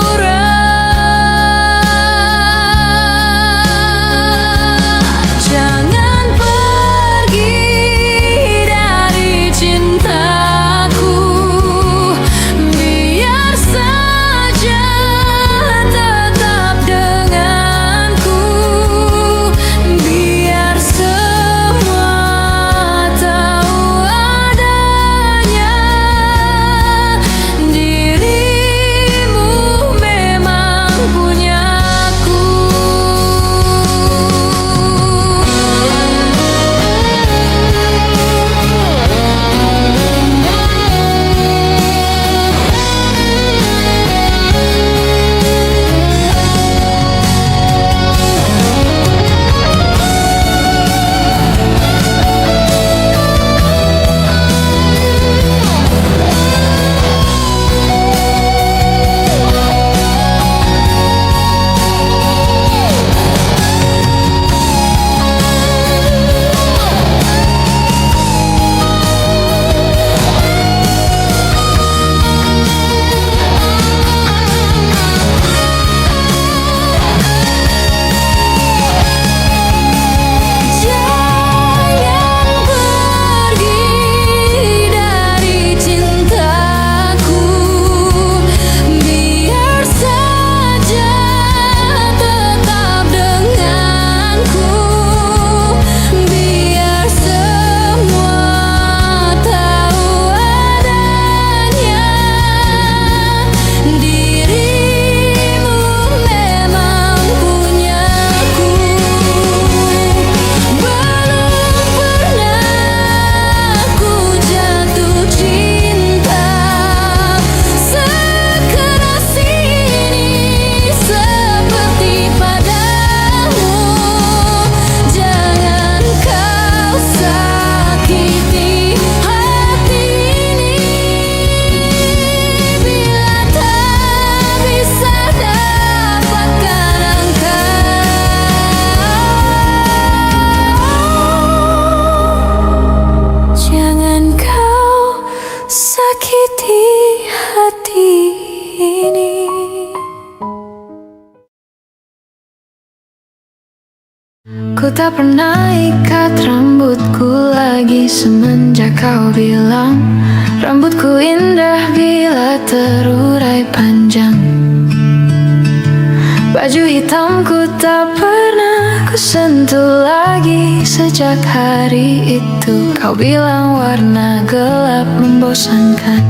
Ku tak pernah ikat rambutku lagi semenjak kau bilang rambutku indah bila terurai panjang. Baju hitamku tak pernah ku sentuh lagi sejak hari itu. Kau bilang warna gelap membosankan.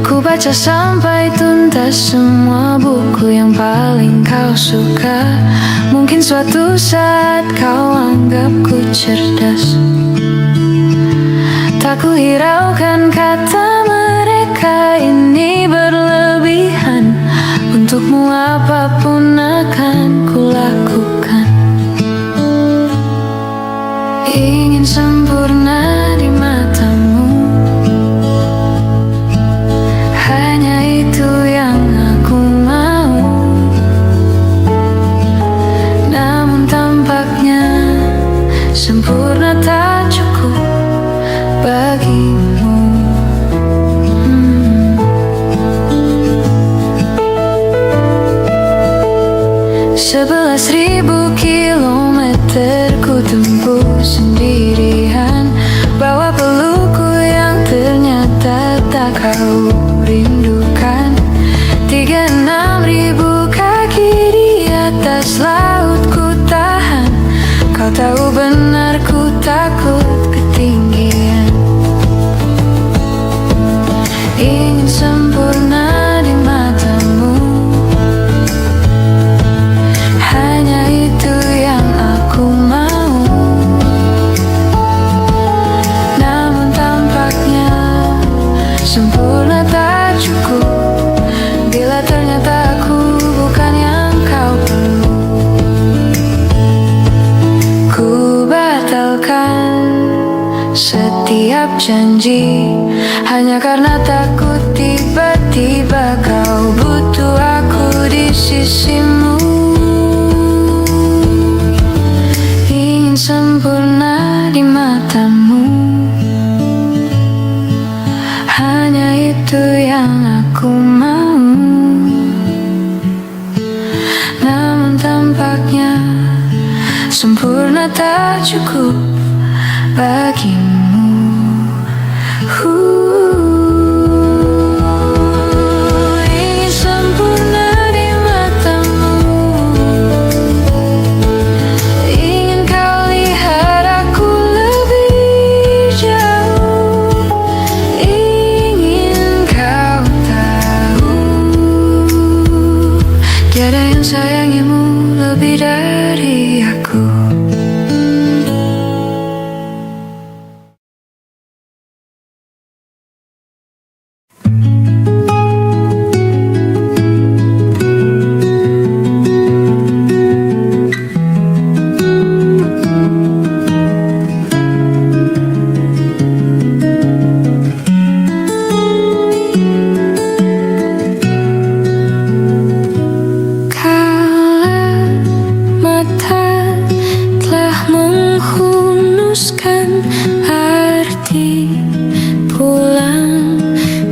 Ku baca sampai tuntas semua buku yang paling kau suka. Mungkin suatu saat kau anggapku cerdas. Tak ku hiraukan kata mereka ini berlebihan. Untukmu apapun akan ku lakukan. Ingin sempurna di matamu, hanya itu yang aku mau. Namun tampaknya sempurna tak cukup bagimu. 11.000 kilometer ku tempuh sendirian, bawa pelukku yang ternyata tak kau rindukan. 36.000 kaki di atas laut ku tahan. Kau tahu benar ku takut ketinggian. Ingin sempurna di matamu, hanya itu yang aku mau. Namun tampaknya sempurna tak cukup bila ternyata aku bukan yang kau perlu. Ku batalkan setiap janji hanya karena takut tiba-tiba kau butuh aku di sisimu. Ingin sempurna di matamu, hanya itu yang aku mau. Namun tampaknya sempurna tak cukup bagimu. Ingin sempurna di matamu, ingin kau lihat aku lebih jauh, ingin kau tahu tiada yang sayangimu lebih dari aku.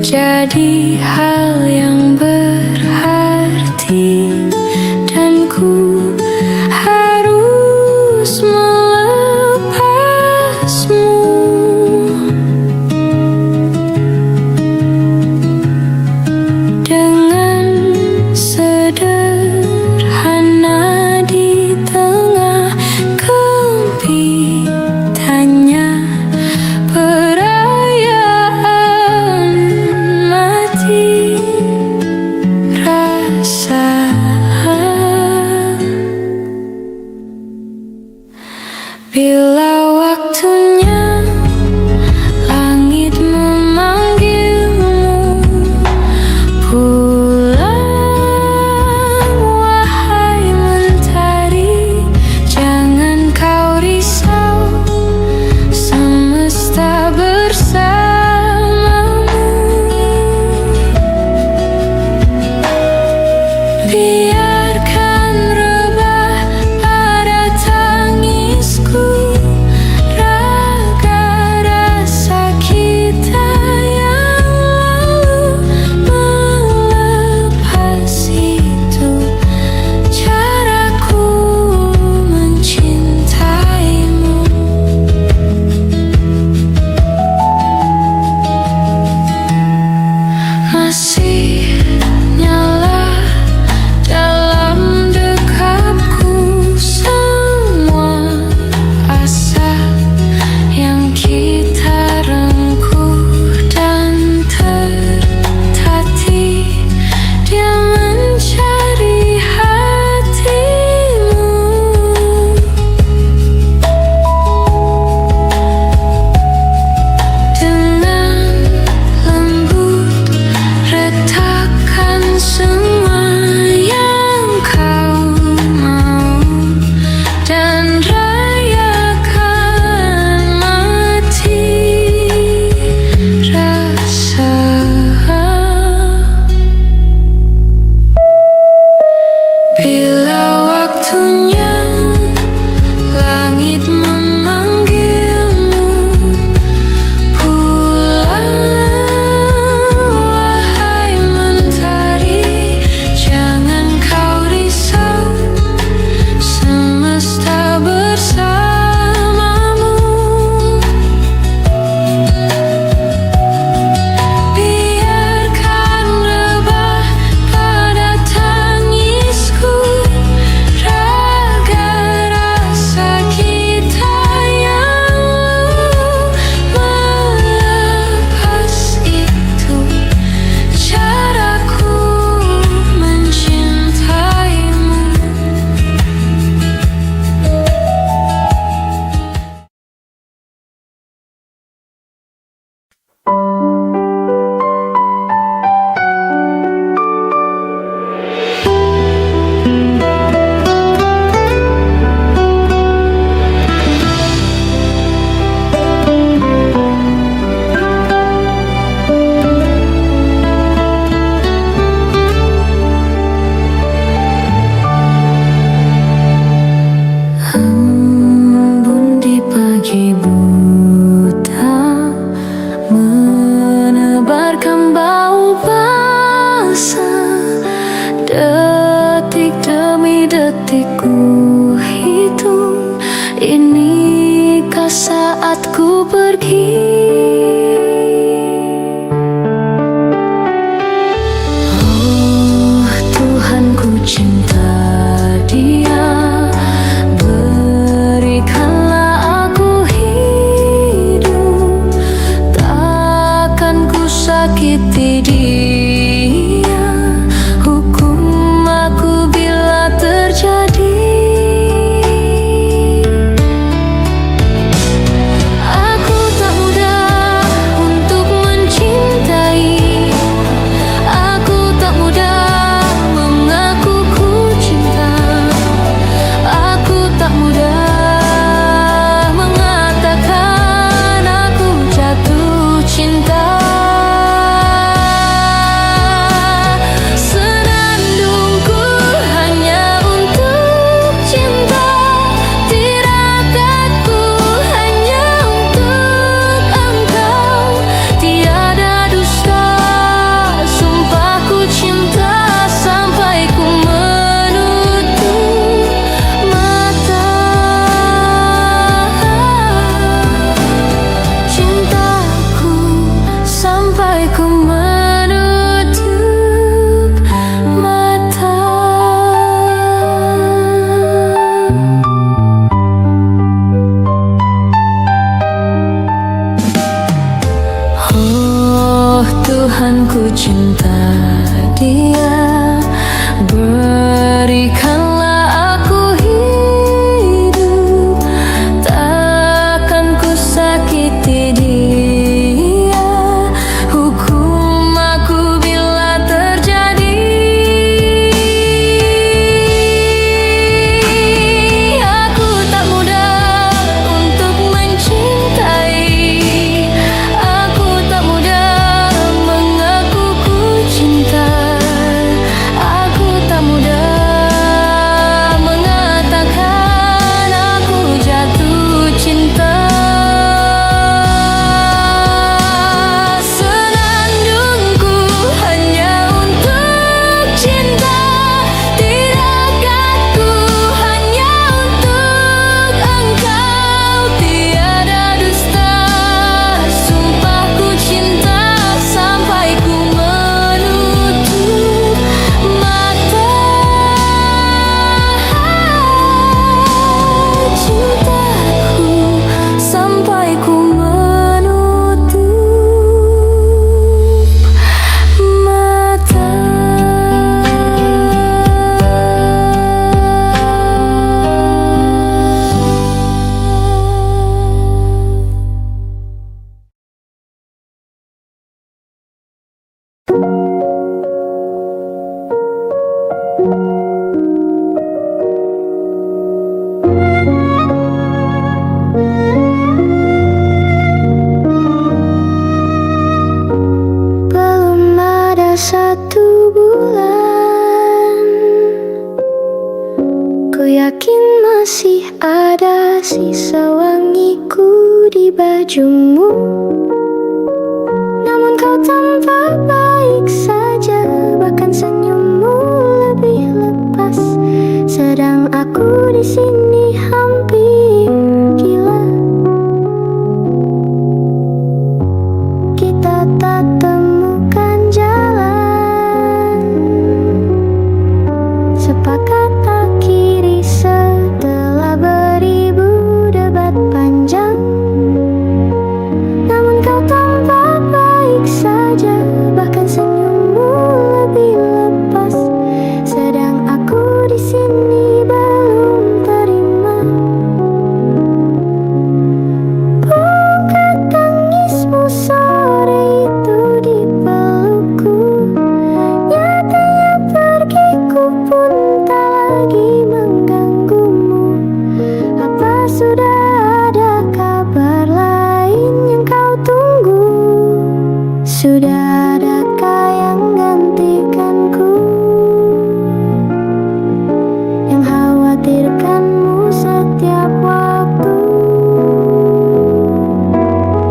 Jadi hal yang berarti, dan ku harus melepasmu. Dengan sederhana di tengah kempitannya, perayaan mati. menebarkan bau basah. Detik demi detik ku hitung, inikah saatku pergi? Oh Tuhan, ku cinta dia, berikanlah aku hidup. Takkan ku sakiti dia, hukum aku bila terjadi. Aku tak mudah untuk mencintai, aku tak mudah mengaku ku cinta, aku tak mudah mengatakan aku jatuh cinta. Senandungku hanya untuk cinta, tirakatku hanya untuk engkau. Tiada dusta, sumpahku cinta sampai ku menutup mata. Cintaku sampai ku menutup mata. Oh Tuhan, ku cinta dia, berikanlah aku hidup. Takkan ku sakiti dia, hukum aku bila terjadi. Aku tak mudah untuk mencintai, aku tak mudah mengaku ku cinta, aku tak mudah mengatakan aku jatuh cinta. Senandungku hanya untuk cinta, tirakatku hanya untuk engkau. Tiada dusta, sumpahku cinta sampai ku menutup mata. Cintaku sampai ku menutup mata. Belum ada 1 bulan, ku yakin masih ada sisa wangiku di bajumu. Namun kau tampak baik saja, bahkan senyummu lebih lepas. Sedang aku di sini hampir gila. Kita tak temukan jalan, sepakat akhiri setelah beribu debat panjang. Namun kau tampak baik saja, bahkan senyummu lebih lepas. Sedang aku di sini belum terima. Bukan tangismu sore itu di pelukku, nyatanya pergiku pun tak lagi mengganggumu. Apa sudah ada kabar lain yang kau tunggu? Sudah adakah yang gantikanku, yang khawatirkanmu setiap waktu,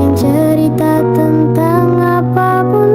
yang cerita tentang apapun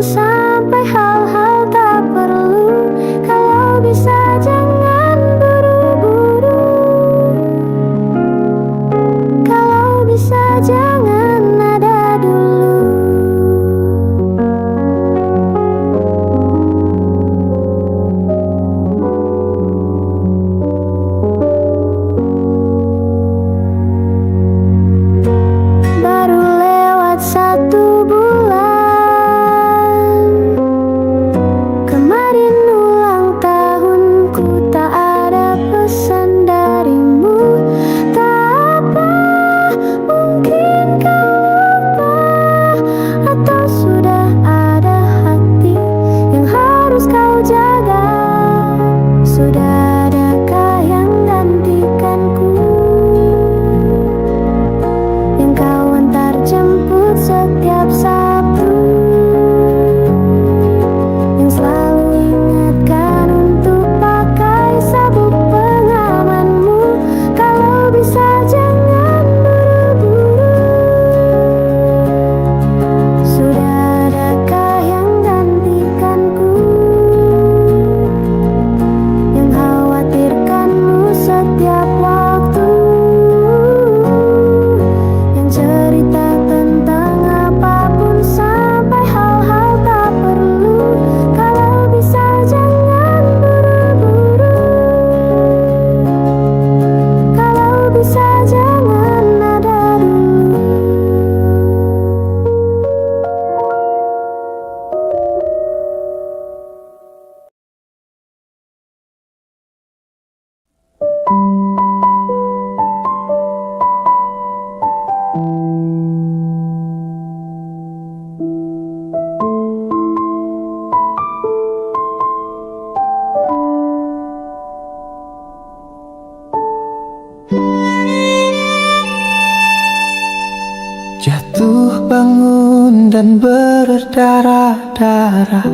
dan berdarah-darah,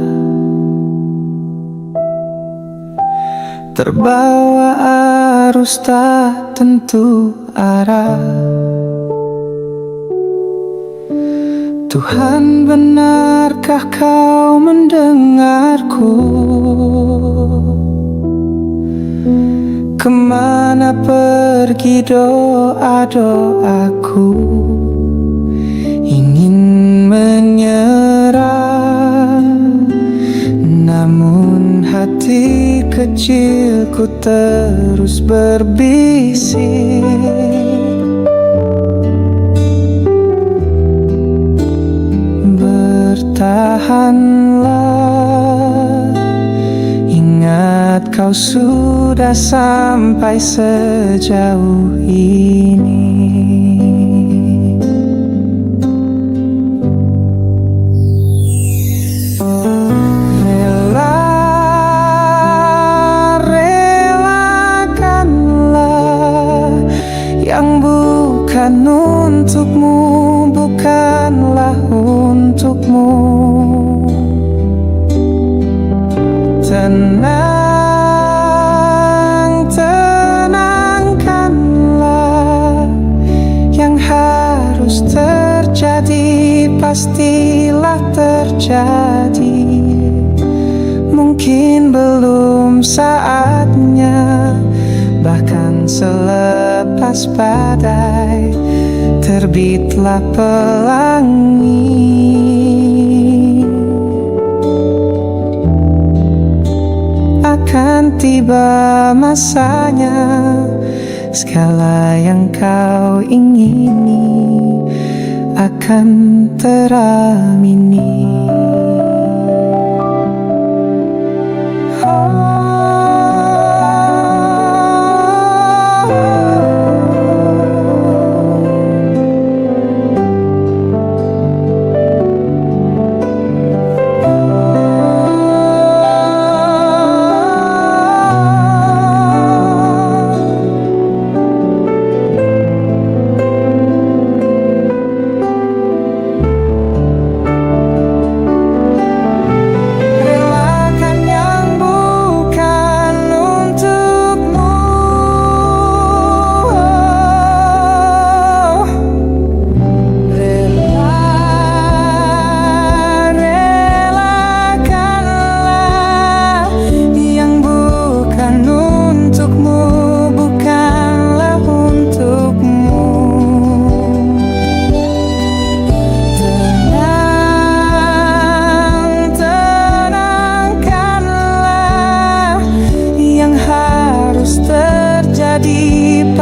terbawa arus tak tentu arah. Tuhan, benarkah kau mendengarku? Kemana pergi doa-doaku? Ingin menyerah, namun hati kecilku terus berbisik. Bertahanlah, ingat kau sudah sampai sejauh ini. Relakanlah yang bukan untukmu, bukanlah untukmu. Tenang, tenangkanlah, yang harus terjadi pastilah terjadi. Mungkin belum saatnya, bahkan selepas badai terbitlah pelangi. Akan tiba masanya, segala yang kau ingini akan teramini.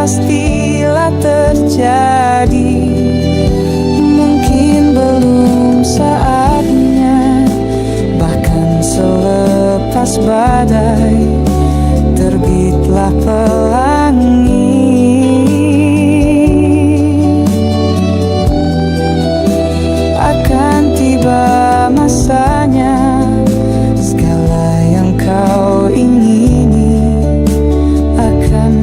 Pastilah terjadi. Mungkin belum saatnya, bahkan selepas badai terbitlah pelangi. Akan tiba masanya, segala yang kau ingini akan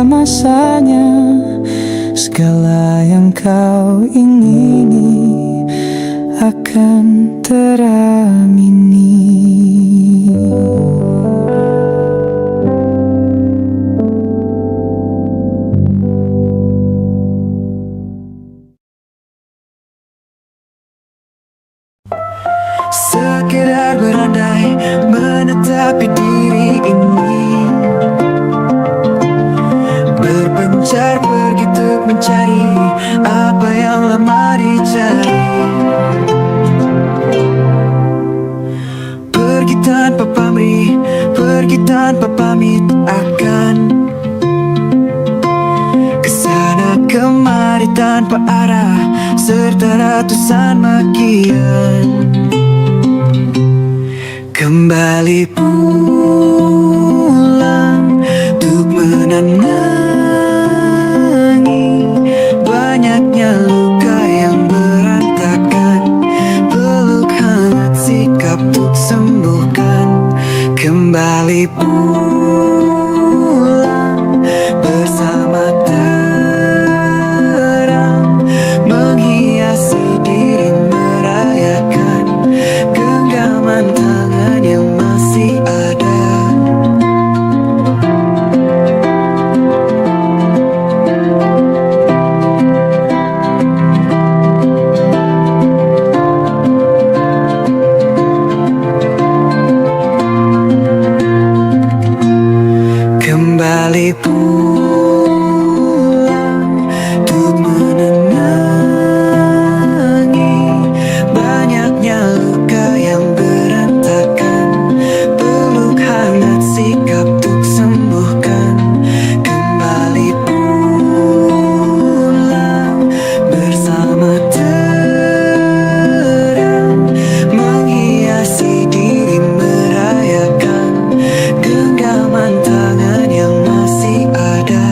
masanya, segala yang kau ingini akan teramini. Sekedar berandai menetapi diri ini, berpencar pergi untuk mencari apa yang lama dicari. Pergi tanpa pamrih, pergi tanpa pamit, akan kesana kemari tanpa arah, serta ratusan makian. Kembali pulang untuk menenangi banyaknya luka yang berantakan. Peluk hangat, sikap untuk sembuhkan. Kembali pulang kembali pulang untuk menenangi banyaknya luka yang berantakan. Peluk hangat, sikap untuk sembuhkan. Kembali pulang bersama terang, menghiasi diri, merayakan genggaman tangan yang masih ada.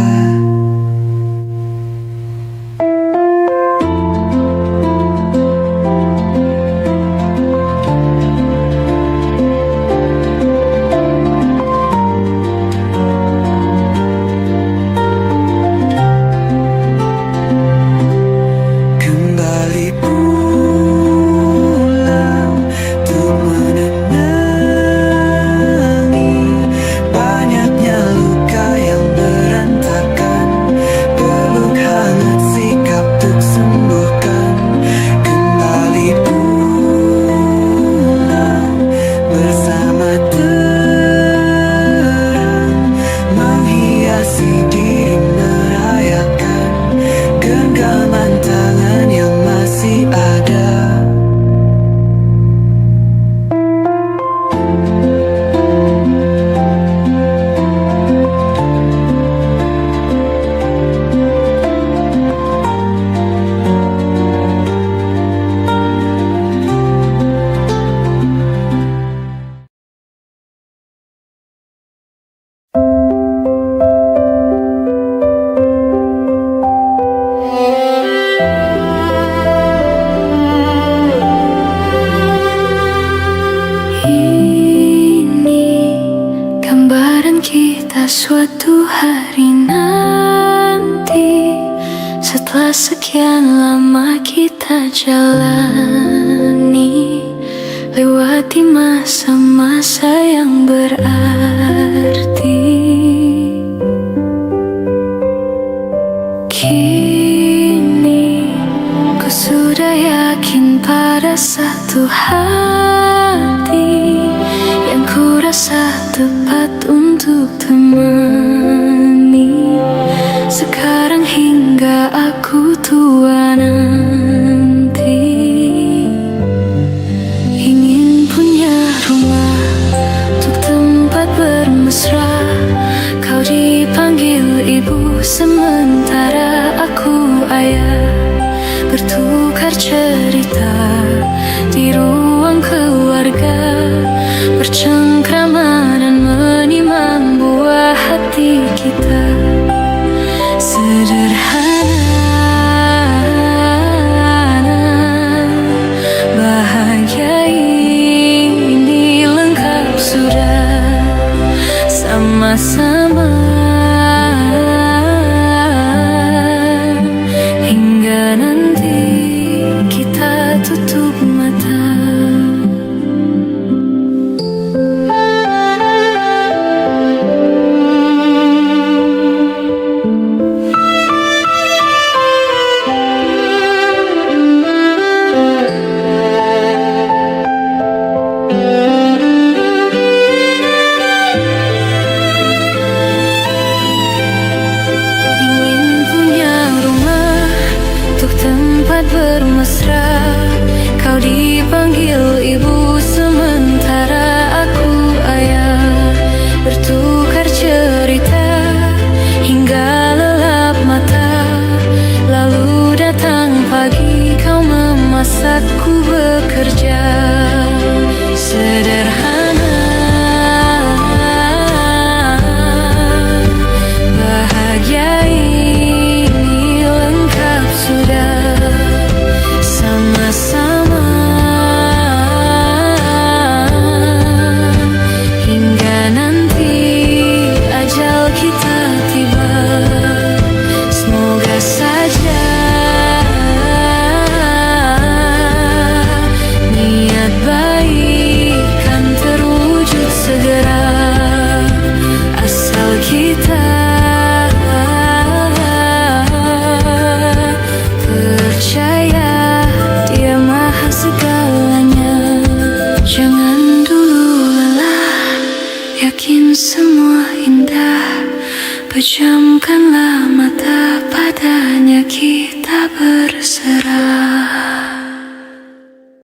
Kembali pulang untuk menenangi banyaknya luka yang berantakan. Peluk hangat, sikap untuk sembuhkan. Kembali pulang bersama terang, menghiasi diri, merayakan genggaman tangan yang masih ada. Ini gambaran kita suatu hari nanti, setelah sekian lama kita jalani, lewati masa-masa yang berarti. Kini ku sudah yakin pada satu hati yang ku rasa tepat untuk temani. Sekarang hingga aku tua nanti, ingin punya rumah untuk tempat bermesra. Kau dipanggil ibu sementara aku ayah, bertukar cerita di ruang keluarga, bercengkrama dan menimang buah hati kita. Sederhana, bahagia ini lengkap sudah sama-sama, hingga nanti kita tutup mata. Ingin punya rumah untuk tempat bermesra. Kau dipanggil ibu sementara aku ayah, bertukar cerita hingga lelap mata. Lalu datang pagi, kau memasakku bekerja. Sederhana, bahagia ini lengkap sudah sama-sama, hingga nanti ajal kita tiba. Semoga saja niat baik kan terwujud segera, asal kita percaya Dia maha segalanya. Jangan dulu lelah, yakin semua indah Pejamkanlah mata, padanya kita berserah.